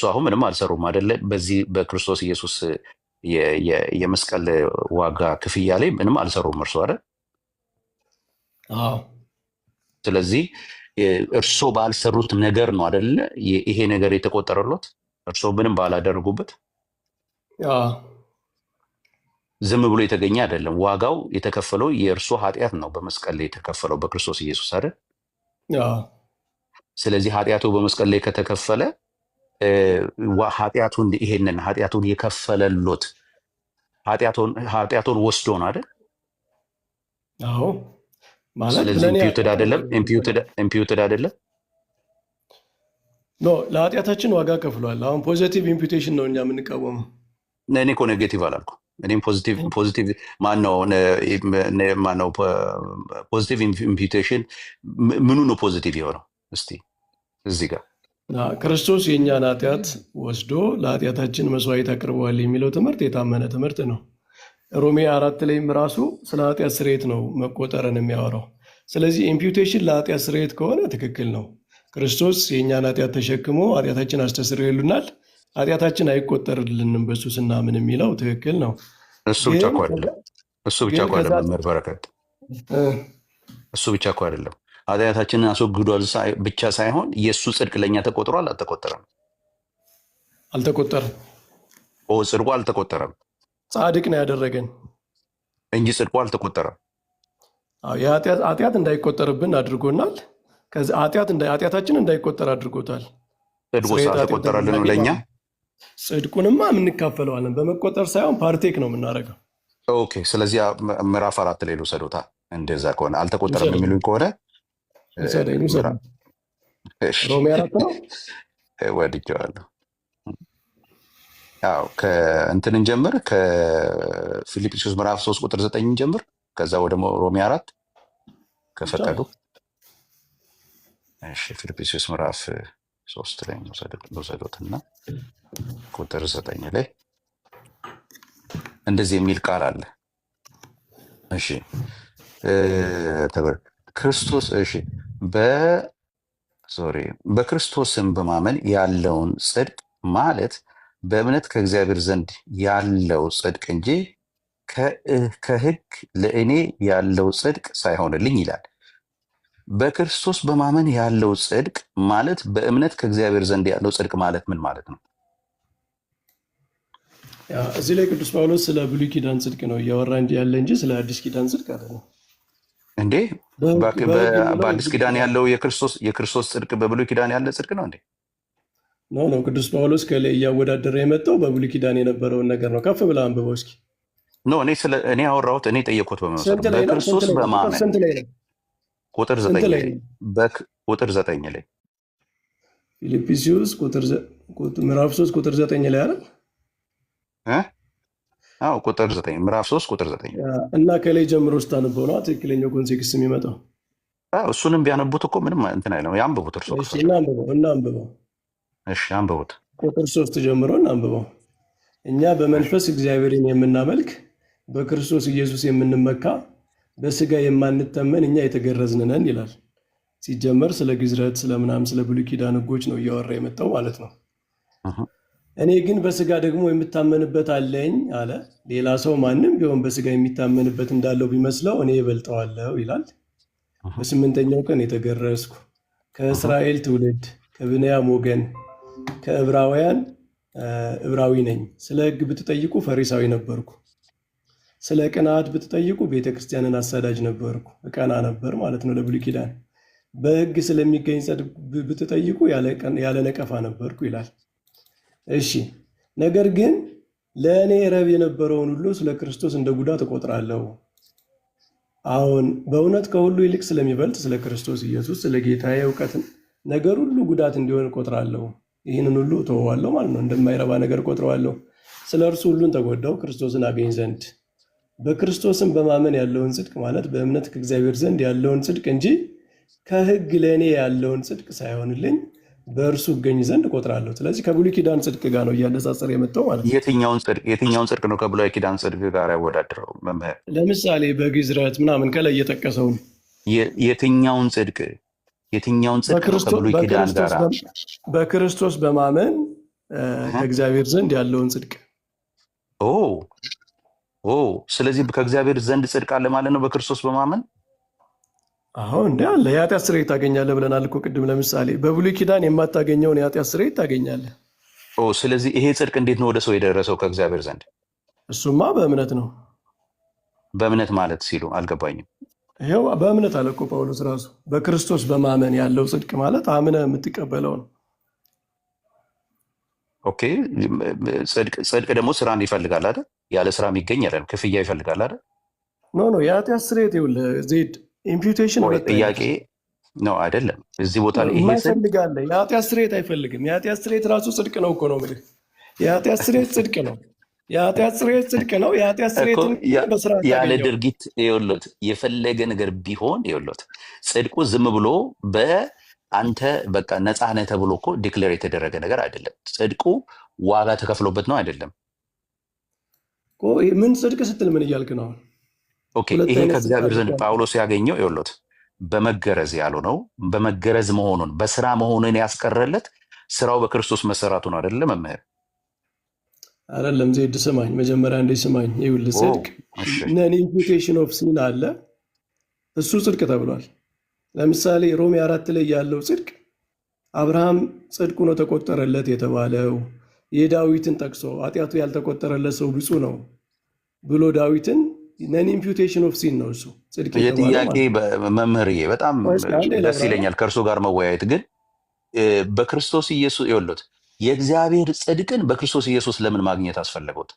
አሁን ምንም አልሰሩም አይደለ? በዚህ በክርስቶስ ኢየሱስ የመስቀል ዋጋ ክፍያ ላይ ምንም አልሰሩም እርሶ አይደል? አዎ። ስለዚህ እርሶ ባልሰሩት ነገር ነው አይደለ ይሄ ነገር የተቆጠረሎት? እርሶ ምንም ባላደረጉበት ዝም ብሎ የተገኘ አይደለም። ዋጋው የተከፈለው የእርሶ ኃጢአት ነው በመስቀል ላይ የተከፈለው በክርስቶስ ኢየሱስ አይደል? ስለዚህ ኃጢአቱ በመስቀል ላይ ከተከፈለ ኃጢአቱን የከፈለሎት ኃጢአቱን ወስዶ ነው አይደል? አዎ። ማለት ስለዚህ ኢምፒውትድ አይደለም፣ ኢምፒውትድ አይደለም። ኖ፣ ለኃጢአታችን ዋጋ ከፍሏል። አሁን ፖዚቲቭ ኢምፒውቴሽን ነው እኛ የምንቃወመው። እኔ እኮ ኔጌቲቭ አላልኩ። እኔም ፖዚቲቭ ማነው ፖዚቲቭ ኢምፒውቴሽን ምኑ ነው ፖዚቲቭ የሆነው? እስቲ እዚህ ጋር ክርስቶስ የእኛን ኃጢአት ወስዶ ለኃጢአታችን መስዋዕት አቅርበዋል የሚለው ትምህርት የታመነ ትምህርት ነው። ሮሜ 4 ላይም ራሱ ስለ ኃጢአት ስርየት ነው መቆጠርን የሚያወራው። ስለዚህ ኢምፒውቴሽን ለኃጢአት ስርየት ከሆነ ትክክል ነው። ክርስቶስ የእኛን ኃጢአት ተሸክሞ ኃጢአታችን አስተሰርዮልናል፣ ኃጢአታችን አይቆጠርልንም በሱ ስናምን የሚለው ትክክል ነው። እሱ ብቻ እኮ አይደለም። መምህር በረከት፣ እሱ ብቻ እኮ አይደለም። ኃጢአታችንን አስወግዷል ብቻ ሳይሆን የእሱ ጽድቅ ለእኛ ተቆጥሯል። አልተቆጠረም? አልተቆጠረም። ጽድቁ አልተቆጠረም። ጻድቅ ነው ያደረገን እንጂ ጽድቁ አልተቆጠረም። ኃጢአት እንዳይቆጠርብን አድርጎናል። ኃጢአታችን እንዳይቆጠር አድርጎታል። ጽድቁ አልተቆጠረልን ለእኛ። ጽድቁንማ የምንካፈለዋለን። በመቆጠር ሳይሆን ፓርቴክ ነው የምናደርገው። ኦኬ። ስለዚህ ምዕራፍ 4 ላይ ልውሰዶታ። እንደዛ ከሆነ አልተቆጠረም ውሰደኝ የሚሉኝ ከሆነ ውሰደኝ ውሰደኝ። እሺ፣ ሮሜ 4 ነው። ወድጄዋለሁ። ያው ከእንትን እንጀምር፣ ከፊልጵስዩስ ምዕራፍ 3 ቁጥር 9 እንጀምር። ከዛ ወደ ሮሜ 4 ከፈቀዱ። እሺ፣ ፊልጵስዩስ ምዕራፍ 3 ላይ ልውሰዶትና ቁጥር 9 ላይ እንደዚህ የሚል ቃል አለ። እሺ ክርስቶስ እሺ በክርስቶስም በማመን ያለውን ጽድቅ ማለት በእምነት ከእግዚአብሔር ዘንድ ያለው ጽድቅ እንጂ ከሕግ ለእኔ ያለው ጽድቅ ሳይሆንልኝ ይላል። በክርስቶስ በማመን ያለው ጽድቅ ማለት በእምነት ከእግዚአብሔር ዘንድ ያለው ጽድቅ ማለት ምን ማለት ነው? እዚህ ላይ ቅዱስ ጳውሎስ ስለ ብሉይ ኪዳን ጽድቅ ነው እያወራ ያለ እንጂ ስለ አዲስ ኪዳን ጽድቅ አይደለም። እንዴ በአዲስ ኪዳን ያለው የክርስቶስ ጽድቅ በብሉይ ኪዳን ያለ ጽድቅ ነው እንዴ? ነው ቅዱስ ጳውሎስ ከላይ እያወዳደረ የመጣው በብሉይ ኪዳን የነበረውን ነገር ነው። ከፍ ብለህ አንብበው እስኪ። እኔ ያወራሁት እኔ ጠየቅኩት በመሰረት በክርስቶስ በማመን ቁጥር 9 ላይ ፊልጵስዩስ ምዕራፍ 3 ቁጥር 9 ላይ አይደል? ቁጥር 9 ምዕራፍ 3 ቁጥር 9 እና ከላይ ጀምሮ ስታነበው ነው ትክክለኛው ኮንቴክስት የሚመጣው። እሱንም ቢያነቡት እኮ ምንም እንትን አይለው። ያንብቡት እርሶ። እናንብበው። እሺ አንብቡት። ቁጥር 3 ጀምሮ እናንብበው። እኛ በመንፈስ እግዚአብሔርን የምናመልክ በክርስቶስ ኢየሱስ የምንመካ በስጋ የማንተመን እኛ የተገረዝን ነን ይላል። ሲጀመር ስለ ግዝረት ስለምናምን ስለ ብሉይ ኪዳን ሕጎች ነው እያወራ የመጣው ማለት ነው። እኔ ግን በስጋ ደግሞ የምታመንበት አለኝ አለ። ሌላ ሰው ማንም ቢሆን በስጋ የሚታመንበት እንዳለው ቢመስለው እኔ እበልጠዋለሁ ይላል። በስምንተኛው ቀን የተገረዝኩ ከእስራኤል ትውልድ ከብንያም ወገን ከዕብራውያን ዕብራዊ ነኝ። ስለ ሕግ ብትጠይቁ ፈሪሳዊ ነበርኩ። ስለ ቅንዓት ብትጠይቁ ቤተክርስቲያንን አሳዳጅ ነበርኩ። እቀና ነበር ማለት ነው ለብሉይ ኪዳን። በሕግ ስለሚገኝ ጽድቅ ብትጠይቁ ያለ ነቀፋ ነበርኩ ይላል። እሺ ነገር ግን ለእኔ ረብ የነበረውን ሁሉ ስለ ክርስቶስ እንደ ጉዳት እቆጥራለሁ። አሁን በእውነት ከሁሉ ይልቅ ስለሚበልጥ ስለ ክርስቶስ ኢየሱስ ስለ ጌታዬ እውቀትን ነገር ሁሉ ጉዳት እንዲሆን እቆጥራለሁ። ይህንን ሁሉ እተወዋለሁ ማለት ነው፣ እንደማይረባ ነገር እቆጥረዋለሁ። ስለ እርሱ ሁሉን ተጎዳው ክርስቶስን አገኝ ዘንድ። በክርስቶስም በማመን ያለውን ጽድቅ ማለት በእምነት ከእግዚአብሔር ዘንድ ያለውን ጽድቅ እንጂ ከሕግ ለእኔ ያለውን ጽድቅ ሳይሆንልኝ በእርሱ እገኝ ዘንድ እቆጥራለሁ። ስለዚህ ከብሉይ ኪዳን ጽድቅ ጋር ነው እያነጻጸረ የመጣው ማለት ነው። የትኛውን ጽድቅ ነው ከብሉይ ኪዳን ጽድቅ ጋር ያወዳድረው መምህር? ለምሳሌ በግዝረት ምናምን ከላይ እየጠቀሰውን የትኛውን ጽድቅ ነው ከብሉይ ኪዳን ጋር? በክርስቶስ በማመን ከእግዚአብሔር ዘንድ ያለውን ጽድቅ። ስለዚህ ከእግዚአብሔር ዘንድ ጽድቅ አለ ማለት ነው በክርስቶስ በማመን። እንደ አለ የኃጢአት ስርየት ታገኛለህ ብለናል እኮ ቅድም። ለምሳሌ በብሉይ ኪዳን የማታገኘውን የኃጢአት ስርየት ታገኛለህ። ስለዚህ ይሄ ጽድቅ እንዴት ነው ወደ ሰው የደረሰው ከእግዚአብሔር ዘንድ? እሱማ በእምነት ነው። በእምነት ማለት ሲሉ አልገባኝም። ይኸው በእምነት አለ እኮ ጳውሎስ ራሱ። በክርስቶስ በማመን ያለው ጽድቅ ማለት አምነህ የምትቀበለው ነው። ኦኬ ጽድቅ ደግሞ ስራን ይፈልጋል አይደል? ያለ ስራ የሚገኝ አይደለም፣ ክፍያ ይፈልጋል አይደል? ኖ የኃጢአት ስርየት ይኸውልህ ዜድ ኢምፒውቴሽን ጥያቄ ነው አይደለም። እዚህ ቦታ ላይ ይሄ ይፈልጋል። የኃጢአት ስርየት አይፈልግም። የኃጢአት ስርየት ራሱ ጽድቅ ነው እኮ ነው የምልህ። የኃጢአት ስርየት ጽድቅ ነው። የኃጢአት ስርየት ጽድቅ ነው። የኃጢአት ስርየትን በስራ ያለ ድርጊት ይኸውልህ፣ የፈለገ ነገር ቢሆን ይኸውልህ፣ ጽድቁ ዝም ብሎ በአንተ በቃ ነፃ ነህ ተብሎ እኮ ዲክሌር የተደረገ ነገር አይደለም። ጽድቁ ዋጋ ተከፍሎበት ነው አይደለም። ምን ጽድቅ ስትል ምን እያልክ ነው? ኦኬ ይሄ ከእግዚአብሔር ዘንድ ጳውሎስ ያገኘው ይኸውልህ በመገረዝ ያለው ነው። በመገረዝ መሆኑን በስራ መሆኑን ያስቀረለት ስራው በክርስቶስ መሰራቱ ነው አይደለም መምህር? አይደለም ዜድ ስማኝ፣ መጀመሪያ እንደ ስማኝ። ይኸውልህ ጽድቅ ነን ኢምፑቴሽን ኦፍ ሲን አለ፣ እሱ ጽድቅ ተብሏል። ለምሳሌ ሮሜ 4 ላይ ያለው ጽድቅ አብርሃም ጽድቁ ነው ተቆጠረለት የተባለው የዳዊትን ጠቅሶ ኃጢአቱ ያልተቆጠረለት ሰው ብፁዕ ነው ብሎ ዳዊትን ነን ኢምፑቴሽን ኦፍ ሲን ነው እሱ ጽድቅ። የጥያቄ መምህርዬ በጣም ደስ ይለኛል ከእርሱ ጋር መወያየት። ግን በክርስቶስ ኢየሱስ ይኸውልህ የእግዚአብሔር ጽድቅን በክርስቶስ ኢየሱስ ለምን ማግኘት አስፈለገውት?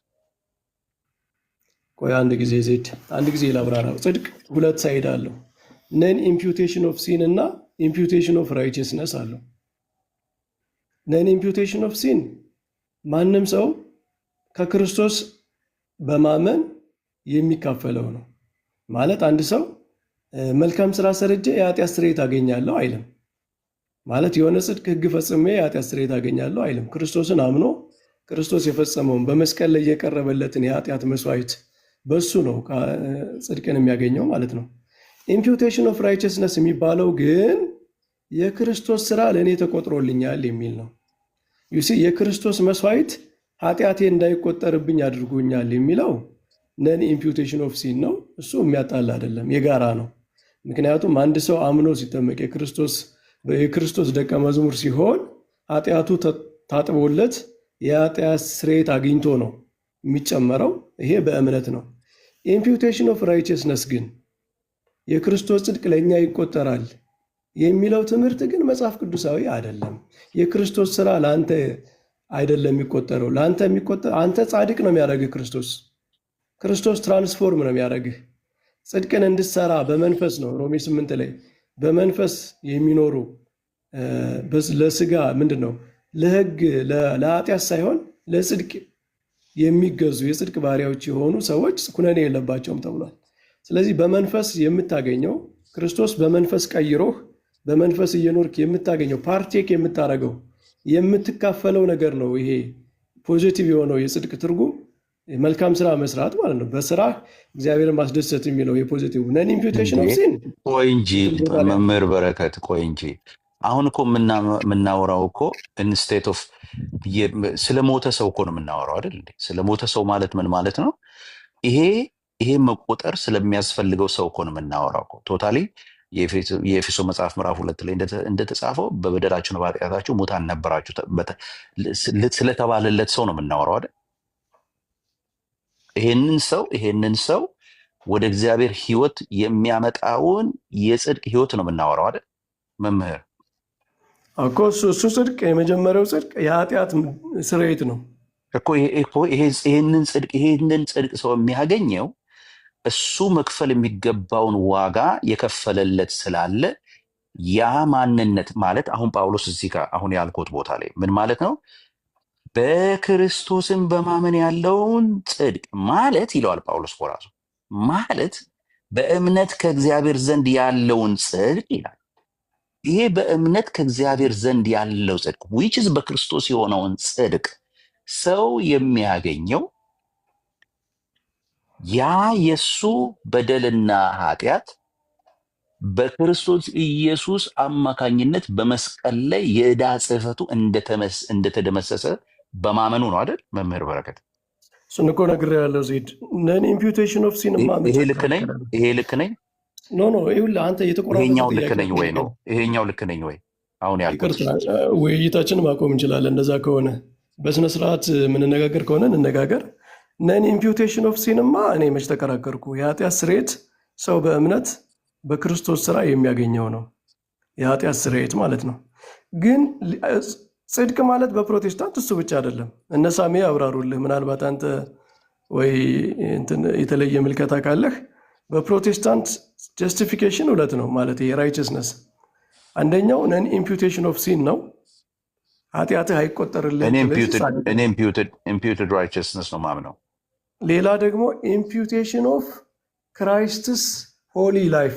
ቆይ አንድ ጊዜ ዜድ አንድ ጊዜ ላብራራው። ጽድቅ ሁለት ሳይድ አለው። ነን ኢምፒውቴሽን ኦፍ ሲን እና ኢምፒውቴሽን ኦፍ ራይቸስነስ አለው። ነን ኢምፒውቴሽን ኦፍ ሲን ማንም ሰው ከክርስቶስ በማመን የሚካፈለው ነው። ማለት አንድ ሰው መልካም ስራ ሰርቼ የኃጢአት ስርየት አገኛለሁ አይልም። ማለት የሆነ ጽድቅ ህግ ፈጽሜ የኃጢአት ስርየት አገኛለሁ አይልም። ክርስቶስን አምኖ ክርስቶስ የፈጸመውን በመስቀል ላይ የቀረበለትን የኃጢአት መስዋዕት በሱ ነው ጽድቅን የሚያገኘው ማለት ነው። ኢምፒውቴሽን ኦፍ ራይቸስነስ የሚባለው ግን የክርስቶስ ስራ ለእኔ ተቆጥሮልኛል የሚል ነው። ዩሲ የክርስቶስ መስዋዕት ኃጢአቴ እንዳይቆጠርብኝ አድርጎኛል የሚለው ነን ኢምፒውቴሽን ኦፍ ሲን ነው። እሱ የሚያጣል አይደለም፣ የጋራ ነው። ምክንያቱም አንድ ሰው አምኖ ሲጠመቅ የክርስቶስ ደቀ መዝሙር ሲሆን ኃጢአቱ ታጥቦለት የኃጢአት ስርየት አግኝቶ ነው የሚጨመረው። ይሄ በእምነት ነው። ኢምፒውቴሽን ኦፍ ራይቸስነስ ግን የክርስቶስ ጽድቅ ለእኛ ይቆጠራል የሚለው ትምህርት ግን መጽሐፍ ቅዱሳዊ አይደለም። የክርስቶስ ስራ ለአንተ አይደለም የሚቆጠረው። አንተ ጻድቅ ነው የሚያደርግህ ክርስቶስ ትራንስፎርም ነው የሚያደርግህ። ጽድቅን እንድትሰራ በመንፈስ ነው። ሮሜ 8 ላይ በመንፈስ የሚኖሩ ለስጋ ምንድን ነው ለህግ ለኃጢአት ሳይሆን ለጽድቅ የሚገዙ የጽድቅ ባሪያዎች የሆኑ ሰዎች ኩነኔ የለባቸውም ተብሏል። ስለዚህ በመንፈስ የምታገኘው ክርስቶስ በመንፈስ ቀይሮህ በመንፈስ እየኖርክ የምታገኘው ፓርቴክ የምታደርገው የምትካፈለው ነገር ነው። ይሄ ፖዚቲቭ የሆነው የጽድቅ ትርጉም መልካም ስራ መስራት ማለት ነው። በስራ እግዚአብሔርን ማስደሰት የሚለው የፖዚቲቭ ነን ኢምፒውቴሽን ኦፍ ሲን። ቆይ እንጂ መምህር በረከት፣ ቆይ እንጂ አሁን እኮ የምናወራው እኮ ኢንስቴት ኦፍ ስለ ሞተ ሰው እኮ ነው የምናወራው አይደል እንዴ? ስለ ሞተ ሰው ማለት ምን ማለት ነው? ይሄ መቆጠር ስለሚያስፈልገው ሰው እኮ ነው የምናወራው እኮ ቶታሊ። የኤፌሶ መጽሐፍ ምዕራፍ 2 ላይ እንደተጻፈው በበደላችሁ በኃጢአታችሁ ሙታን ነበራችሁ ስለተባለለት ሰው ነው የምናወራው አይደል? ይሄንን ሰው ወደ እግዚአብሔር ህይወት የሚያመጣውን የጽድቅ ህይወት ነው የምናወራው አይደል መምህር? እኮ እሱ ጽድቅ የመጀመሪያው ጽድቅ የኃጢአት ስርየት ነው እኮ ይሄንን ጽድቅ ሰው የሚያገኘው እሱ መክፈል የሚገባውን ዋጋ የከፈለለት ስላለ ያ ማንነት ማለት አሁን ጳውሎስ እዚህ ጋር አሁን ያልኩት ቦታ ላይ ምን ማለት ነው? በክርስቶስን በማመን ያለውን ጽድቅ ማለት ይለዋል ጳውሎስ ራሱ ማለት በእምነት ከእግዚአብሔር ዘንድ ያለውን ጽድቅ ይላል። ይሄ በእምነት ከእግዚአብሔር ዘንድ ያለው ጽድቅ which is በክርስቶስ የሆነውን ጽድቅ ሰው የሚያገኘው ያ የሱ በደልና ኃጢአት በክርስቶስ ኢየሱስ አማካኝነት በመስቀል ላይ የዕዳ ጽሕፈቱ እንደተደመሰሰ በማመኑ ነው አይደል መምህር በረከት? እሱን እኮ ነግሬሃለሁ ዜድ። ነን ኢምፒውቴሽን ኦፍ ሲን ይሄ ልክ ነኝ? ኖ ይኸውልህ አንተ የተቆራረጠ ይሄኛው ልክ ነኝ ወይ ነው? ይሄኛው ልክ ነኝ ወይ? አሁን ያልኩት ውይይታችን ማቆም እንችላለን። እንደዛ ከሆነ በስነ ስርዓት የምንነጋገር ከሆነ እንነጋገር። ነን ኢምፒውቴሽን ኦፍ ሲንማ እኔ መች ተከራከርኩ? የኃጢአት ስርየት ሰው በእምነት በክርስቶስ ስራ የሚያገኘው ነው። የኃጢአት ስርየት ማለት ነው። ግን ጽድቅ ማለት በፕሮቴስታንት እሱ ብቻ አይደለም። እነ ሳሜ ያብራሩልህ። ምናልባት አንተ ወይ የተለየ ምልከታ ካለህ በፕሮቴስታንት ጀስቲፊኬሽን ሁለት ነው ማለት የራይቸስነስ አንደኛው ነን ኢምፒውቴሽን ኦፍ ሲን ነው። ኃጢአትህ አይቆጠርልህም። ኢምፒውትድ ራይቸስነስ ነው ማምነው። ሌላ ደግሞ ኢምፒውቴሽን ኦፍ ክራይስትስ ሆሊ ላይፍ፣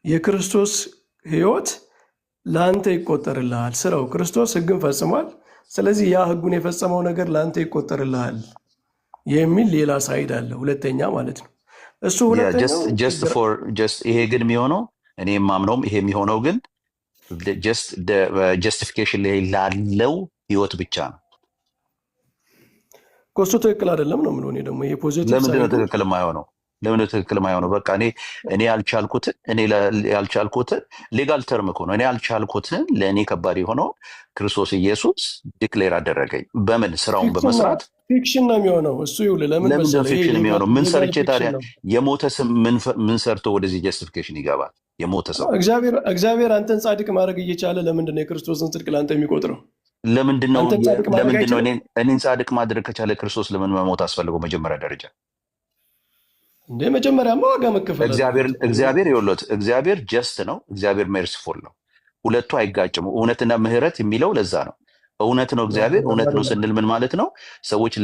የክርስቶስ ህይወት ለአንተ ይቆጠርልሃል። ስራው ክርስቶስ ህግን ፈጽሟል። ስለዚህ ያ ህጉን የፈጸመው ነገር ለአንተ ይቆጠርልሃል የሚል ሌላ ሳይድ አለ፣ ሁለተኛ ማለት ነው። እሱ ሁለተኛው ይሄ ግን የሚሆነው እኔ የማምነውም ይሄ የሚሆነው ግን ጀስቲፊኬሽን ላይ ላለው ህይወት ብቻ ነው። እሱ ትክክል አይደለም ነው የምለው። እኔ ደግሞ ይሄ ፖዚቲቭ ለምንድን ነው ትክክል የማይሆነው? በቃ እኔ ያልቻልኩትን ሌጋል ተርም እኮ ነው። እኔ ያልቻልኩትን ለእኔ ከባድ የሆነው ክርስቶስ ኢየሱስ ዲክሌር አደረገኝ። በምን ስራውን በመስራት ፊክሽን ነው የሚሆነው። እሱ ይኸውልህ ለምን ፊክሽን የሚሆነው? ምን ሰርቼ ታዲያ? የሞተ ስም ምን ሰርቶ ወደዚህ ጀስቲፊኬሽን ይገባል? የሞተ ሰው እግዚአብሔር አንተን ጻድቅ ማድረግ እየቻለ ለምንድን ነው የክርስቶስን ጽድቅ ለአንተ የሚቆጥረው? ለምንድን ነው አንተን ጻድቅ ማድረግ ለምንድን ነው አይችልም እኔን ጻድቅ ማድረግ ከቻለ ክርስቶስ ለምን መሞት አስፈልገው? መጀመሪያ ደረጃ እንዴ? መጀመሪያማ ዋጋ መከፈል አለበት እኮ። እግዚአብሔር ይወሎት እግዚአብሔር ጀስት ነው። እግዚአብሔር ሜርሲፉል ነው። ሁለቱ አይጋጭም። እውነትና ምህረት የሚለው ለዛ ነው። እውነት ነው እግዚአብሔር። እውነት ነው ስንል ምን ማለት ነው? ሰዎች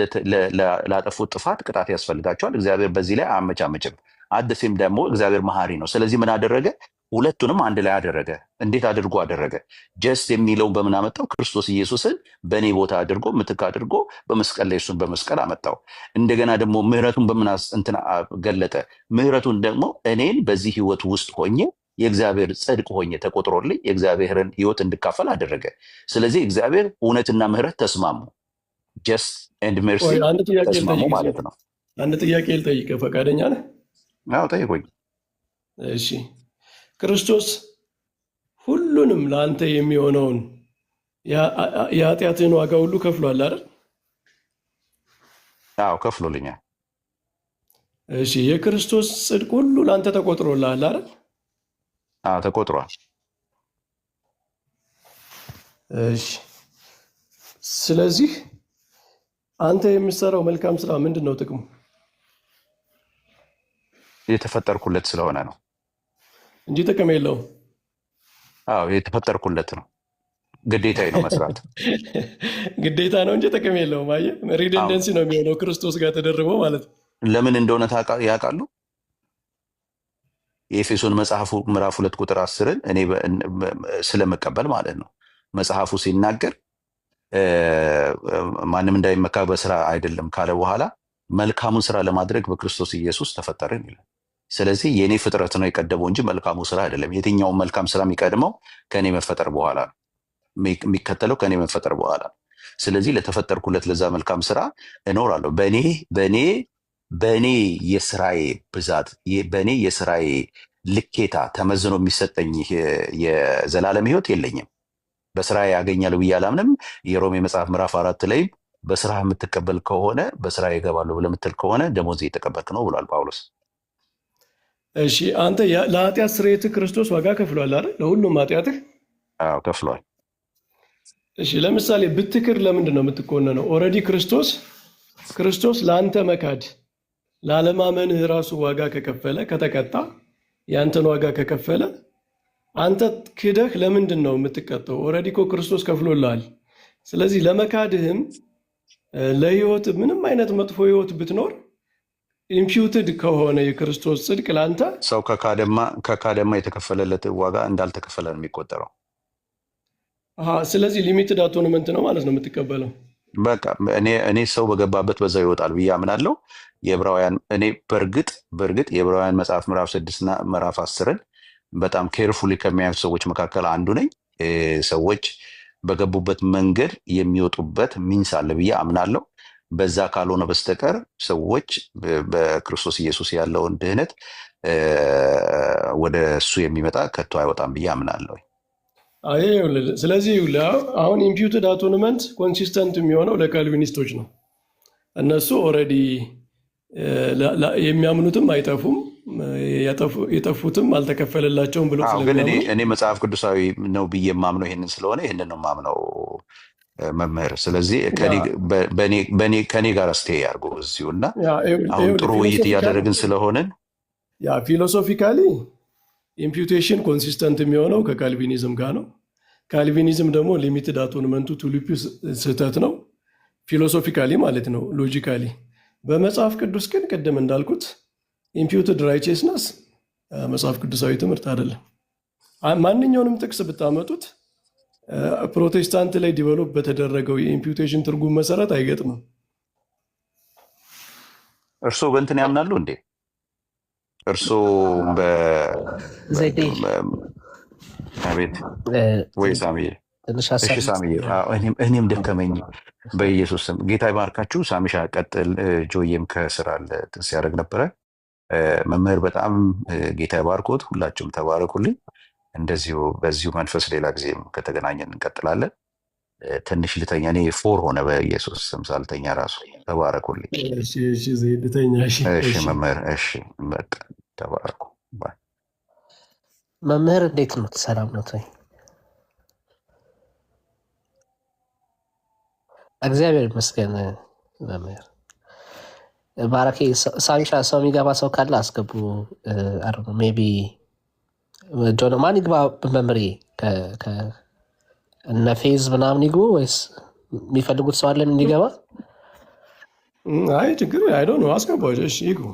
ላጠፉት ጥፋት ቅጣት ያስፈልጋቸዋል። እግዚአብሔር በዚህ ላይ አያመቻመችም። አደሴም ደግሞ እግዚአብሔር መሐሪ ነው። ስለዚህ ምን አደረገ? ሁለቱንም አንድ ላይ አደረገ። እንዴት አድርጎ አደረገ? ጀስት የሚለውን በምን አመጣው? ክርስቶስ ኢየሱስን በእኔ ቦታ አድርጎ ምትክ አድርጎ በመስቀል ላይ እሱን በመስቀል አመጣው። እንደገና ደግሞ ምህረቱን በምን እንትን ገለጠ? ምህረቱን ደግሞ እኔን በዚህ ህይወት ውስጥ ሆኜ የእግዚአብሔር ጽድቅ ሆኜ ተቆጥሮልኝ የእግዚአብሔርን ህይወት እንድካፈል አደረገ። ስለዚህ እግዚአብሔር እውነትና ምህረት ተስማሙ። ጀስት ኤንድ ሜርሲ አንድ ጥያቄ ተስማሙ ልጠይቅ ማለት ነው። አንድ ጥያቄ ልጠይቅ፣ ፈቃደኛ ነህ? አዎ ጠይቆኝ። እሺ፣ ክርስቶስ ሁሉንም ለአንተ የሚሆነውን የኃጢአትህን ዋጋ ሁሉ ከፍሏል አይደል? አዎ ከፍሎልኛል። እሺ፣ የክርስቶስ ጽድቅ ሁሉ ለአንተ ተቆጥሮልሃል አይደል? አዎ ተቆጥሯል። እሺ፣ ስለዚህ አንተ የምትሰራው መልካም ስራ ምንድን ነው ጥቅሙ? የተፈጠርኩለት ስለሆነ ነው እንጂ ጥቅም የለውም። አዎ የተፈጠርኩለት ነው። ግዴታዬ ነው መስራት። ግዴታ ነው እንጂ ጥቅም የለውም። አየህ፣ ሪደንደንሲ ነው የሚሆነው ክርስቶስ ጋር ተደርበው ማለት ነው። ለምን እንደሆነ ያውቃሉ? የኤፌሶን መጽሐፉ ምዕራፍ 2 ቁጥር 10ን እኔ ስለመቀበል ማለት ነው። መጽሐፉ ሲናገር ማንም እንዳይመካ በስራ አይደለም ካለ በኋላ መልካሙን ስራ ለማድረግ በክርስቶስ ኢየሱስ ተፈጠርን ይላል። ስለዚህ የእኔ ፍጥረት ነው የቀደመው እንጂ መልካሙ ስራ አይደለም። የትኛውን መልካም ስራ የሚቀድመው ከእኔ መፈጠር በኋላ ነው፣ የሚከተለው ከእኔ መፈጠር በኋላ ነው። ስለዚህ ለተፈጠርኩለት ለዛ መልካም ስራ እኖራለሁ። በእኔ የስራዬ ብዛት በእኔ የስራዬ ልኬታ ተመዝኖ የሚሰጠኝ የዘላለም ህይወት የለኝም። በስራ ያገኛል ብዬ አላምንም። የሮሜ መጽሐፍ ምዕራፍ 4 ላይ በስራ የምትቀበል ከሆነ በስራ ይገባለሁ ብለህ የምትል ከሆነ ደሞዝ እየተቀበልክ ነው ብሏል ጳውሎስ። እሺ፣ አንተ ለኃጢአት ስርየትህ ክርስቶስ ዋጋ ከፍሏል አይደል? ለሁሉም ኃጢአትህ አዎ ከፍሏል። እሺ፣ ለምሳሌ ብትክር ለምንድን ነው የምትኮነነው? ኦልሬዲ ክርስቶስ ለአንተ መካድ ላለማመንህ ራሱ ዋጋ ከከፈለ ከተቀጣ የአንተን ዋጋ ከከፈለ አንተ ክደህ ለምንድን ነው የምትቀጠው? ኦልሬዲ እኮ ክርስቶስ ከፍሎልሃል። ስለዚህ ለመካድህም ለህይወት ምንም አይነት መጥፎ ህይወት ብትኖር ኢምፒውትድ ከሆነ የክርስቶስ ጽድቅ ለአንተ ሰው ከካደማ የተከፈለለት ዋጋ እንዳልተከፈለ ነው የሚቆጠረው። ስለዚህ ሊሚትድ አቶንመንት ነው ማለት ነው የምትቀበለው። በቃ እኔ ሰው በገባበት በዛው ይወጣል ብዬ አምናለሁ። እኔ በእርግጥ የዕብራውያን መጽሐፍ ምዕራፍ 6 እና ምዕራፍ 10ን በጣም ኬርፉሊ ከሚያዩ ሰዎች መካከል አንዱ ነኝ። ሰዎች በገቡበት መንገድ የሚወጡበት ሚንስ አለ ብዬ አምናለሁ። በዛ ካልሆነ በስተቀር ሰዎች በክርስቶስ ኢየሱስ ያለውን ድህነት ወደ እሱ የሚመጣ ከቶ አይወጣም ብዬ አምናለሁ። ስለዚህ አሁን ኢምፒውትድ አቶንመንት ኮንሲስተንት የሚሆነው ለካልቪኒስቶች ነው። እነሱ ኦልሬዲ የሚያምኑትም አይጠፉም፣ የጠፉትም አልተከፈለላቸውም ብሎ ግን እኔ መጽሐፍ ቅዱሳዊ ነው ብዬ የማምነው ይህንን ስለሆነ ይህንን ነው የማምነው መምህር። ስለዚህ ከኔ ጋር ስቴ ያርጉ እዚሁ እና አሁን ጥሩ ውይይት እያደረግን ስለሆንን ፊሎሶፊካሊ ኢምፒውቴሽን ኮንሲስተንት የሚሆነው ከካልቪኒዝም ጋር ነው። ካልቪኒዝም ደግሞ ሊሚትድ አቶንመንቱ ቱሊፒ ስህተት ነው፣ ፊሎሶፊካሊ ማለት ነው፣ ሎጂካሊ። በመጽሐፍ ቅዱስ ግን ቅድም እንዳልኩት ኢምፒውትድ ራይቼስነስ መጽሐፍ ቅዱሳዊ ትምህርት አይደለም። ማንኛውንም ጥቅስ ብታመጡት ፕሮቴስታንት ላይ ዲቨሎፕ በተደረገው የኢምፒውቴሽን ትርጉም መሰረት አይገጥምም። እርስዎ በእንትን ያምናሉ እንዴ? እርስዎ አቤት ወይ ሳሚዬ? እሺ ሳሚዬ፣ እኔም ደከመኝ በኢየሱስ ስም። ጌታ ይባርካችሁ። ሳሚሻ ቀጥል። ጆዬም ከስራ ሲያደርግ ነበረ። መምህር በጣም ጌታ ይባርኮት። ሁላችሁም ተባረኩልኝ። እንደዚሁ በዚሁ መንፈስ ሌላ ጊዜም ከተገናኘን እንቀጥላለን። ትንሽ ልተኛ፣ እኔ ፎር ሆነ በኢየሱስ ስም ሳልተኛ ራሱ። ተባረኩልኝ። እሺ መምህር፣ እሺ በቃ ተባረኩ። መምህር እንዴት ነው? ሰላም ነው? እግዚአብሔር ይመስገን መምህር ባራኬ። ሳንሻ ሰው የሚገባ ሰው ካለ አስገቡ። ሜይ ቢ ጆን ማን ይግባ? መምሬ እነ ፌዝ ምናምን ይግቡ ወይስ የሚፈልጉት ሰው አለን እንዲገባ? አይ ችግር አይዶ ነው አስገባቸው። እሺ ይግቡ።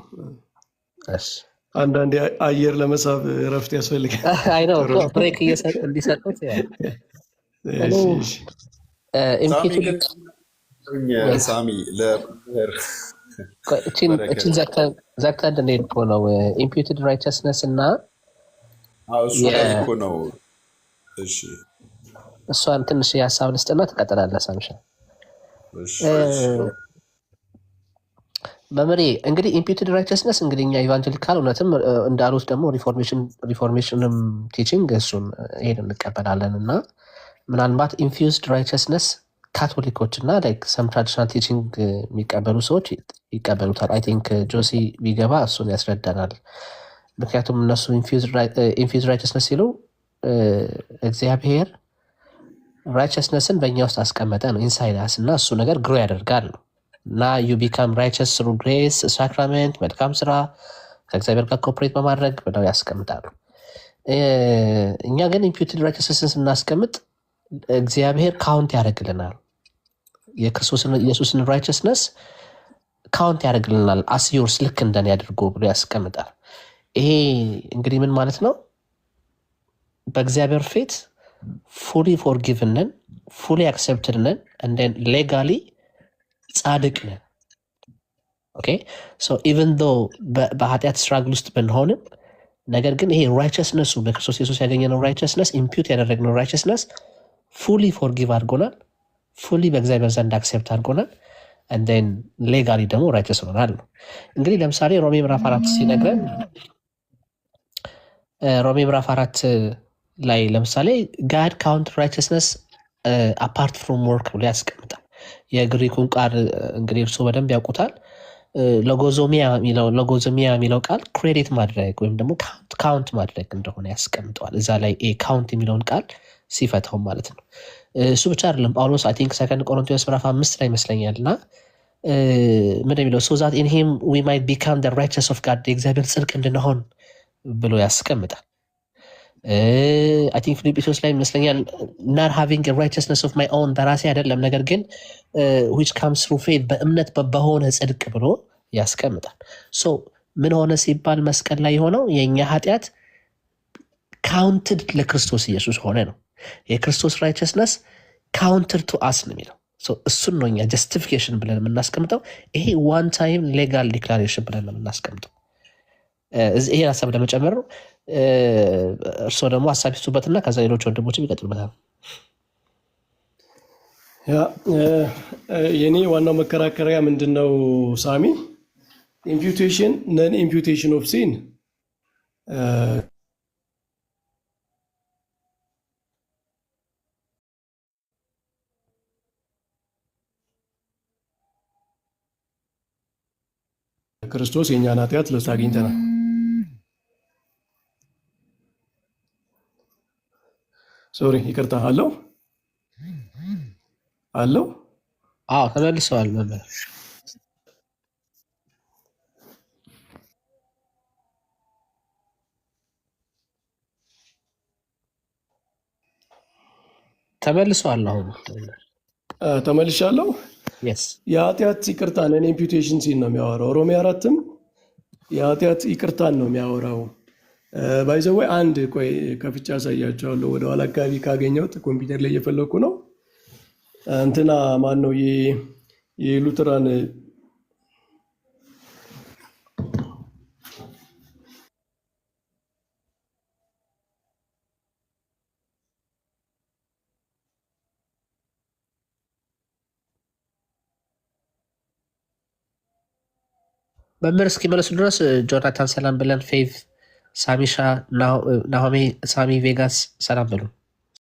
እሺ አንዳንዴ አየር ለመሳብ እረፍት ያስፈልጋል። አይ ነው ብሬክ እንዲሰጡት ሳሚ ለመምህር እችን ዘግተን እንድንሄድ እኮ ነው። ኢምፒውትድ ራይቸስነስ እና እሱ ላይ እኮ ነው። እሺ እሷን ትንሽ የሀሳብ ልስጥና ትቀጥላለህ ሳምሻ። መምሬ እንግዲህ ኢምፒውትድ ራይቸስነስ እንግዲህ እኛ ኢቫንጀሊካል እውነትም እንዳሉት ደግሞ ሪፎርሜሽንም ቲቺንግ እሱን ይሄን እንቀበላለን እና ምናልባት ኢንፊውዝድ ራይቸስነስ ካቶሊኮች እና ሰም ትራዲሽናል ቲቺንግ የሚቀበሉ ሰዎች ይቀበሉታል። አይ ቲንክ ጆሲ ቢገባ እሱን ያስረዳናል። ምክንያቱም እነሱ ኢንፊውዝድ ራይቸስነስ ሲሉ እግዚአብሔር ራይቸስነስን በእኛ ውስጥ አስቀመጠ ነው ኢንሳይዳስ እና እሱ ነገር ግሮ ያደርጋል ነው እና ዩ ቢካም ራይቸስ ሩ ግሬስ ሳክራሜንት መልካም ስራ ከእግዚአብሔር ጋር ኮፕሬት በማድረግ ብለው ያስቀምጣሉ። እኛ ግን ኢምፒውትድ ራይቸስነስን ስናስቀምጥ እግዚአብሔር ካውንት ያደርግልናል። ኢየሱስን ራይቸስነስ ካውንት ያደርግልናል። አስዮርስ ልክ እንደኔ ያድርጎ ብሎ ያስቀምጣል። ይሄ እንግዲህ ምን ማለት ነው? በእግዚአብሔር ፊት ፉሊ ፎርጊቭነን ፉሊ አክሴፕትድነን እንደን ሌጋሊ ጻድቅ ነን። ኦኬ ሶ ኢቨን ዶ በኃጢአት ስትራግል ውስጥ ብንሆንም ነገር ግን ይሄ ራይቸስነሱ በክርስቶስ ኢየሱስ ያገኘነው ራይቸስነስ ኢምፒውት ያደረግነው ራይቸስነስ ፉሊ ፎርጊቭ አድርጎናል። ፉሊ በእግዚአብሔር ዘንድ አክሴፕት አድርጎናል። እንደን ሌጋሊ ደግሞ ራይቸስ ሆናል ነው። እንግዲህ ለምሳሌ ሮሜ ምዕራፍ 4 ሲነግረን ሮሜ ምዕራፍ 4 ላይ ለምሳሌ ጋድ ካውንት ራይቸስነስ አፓርት ፍሮም ወርክ ብሎ ያስቀምጣል። የግሪኩን ቃል እንግዲህ እርሱ በደንብ ያውቁታል። ሎጎዞሚያ የሚለው ቃል ክሬዲት ማድረግ ወይም ደግሞ ካውንት ማድረግ እንደሆነ ያስቀምጠዋል። እዛ ላይ ካውንት የሚለውን ቃል ሲፈታው ማለት ነው። እሱ ብቻ አይደለም። ጳውሎስ አይ ቲንክ ሰከንድ ቆሮንቶስ ምዕራፍ 5 ላይ ይመስለኛል እና ምን የሚለው ሶ ዛት ኢን ሂም ዊ ማይት ቢካም ዘ ራይቸስ ኦፍ ጋድ የእግዚአብሔር ጽድቅ እንድንሆን ብሎ ያስቀምጣል። አይ ቲንክ ፊልጵስዩስ ላይ ይመስለኛል not having a righteousness of my own በራሴ አይደለም ነገር ግን which comes through faith በእምነት በሆነ ጽድቅ ብሎ ያስቀምጣል። ሶ ምን ሆነ ሲባል መስቀል ላይ የሆነው የእኛ ኃጢአት ካውንትድ ለክርስቶስ ኢየሱስ ሆነ ነው። የክርስቶስ ራይቸስነስ ካውንትድ ቱ አስ ነው የሚለው። እሱን ነው እኛ ጀስቲፊኬሽን ብለን የምናስቀምጠው። ይሄ ዋን ታይም ሌጋል ዲክላሬሽን ብለን ነው የምናስቀምጠው። ይሄ ሀሳብ ለመጨመር ነው። እርስዎ ደግሞ ሀሳብ ይሱበትና ከዛ ሌሎች ወንድሞችም ይቀጥሉበታል። የኔ ዋናው መከራከሪያ ምንድን ነው ሳሚ? ኢምፒውቴሽን ነን ኢምፒውቴሽን ኦፍ ሲን ክርስቶስ የእኛን ኃጢአት ለእሱ አግኝተናል። ሶሪ ይቅርታ አለው ተመልሰዋል መምህር ተመልሰዋል። አሁን ተመልሻለሁ። yes የኃጢአት ይቅርታ ነን ኢምፒውቴሽን ሲን ነው የሚያወራው። ሮሜ 4ም የኃጢአት ይቅርታን ነው የሚያወራው። ባይዘወይ አንድ ቆይ ከፍቻ ያሳያቸዋለሁ። ወደኋላ አካባቢ ካገኘሁት ኮምፒውተር ላይ እየፈለኩ ነው። እንትና ማን ነው የሉትራን መምህር እስኪመለሱ ድረስ ጆናታን ሰላም ብለን፣ ፌቭ፣ ሳሚሻ፣ ናሆሜ፣ ሳሚ ቬጋስ ሰላም ብሉ።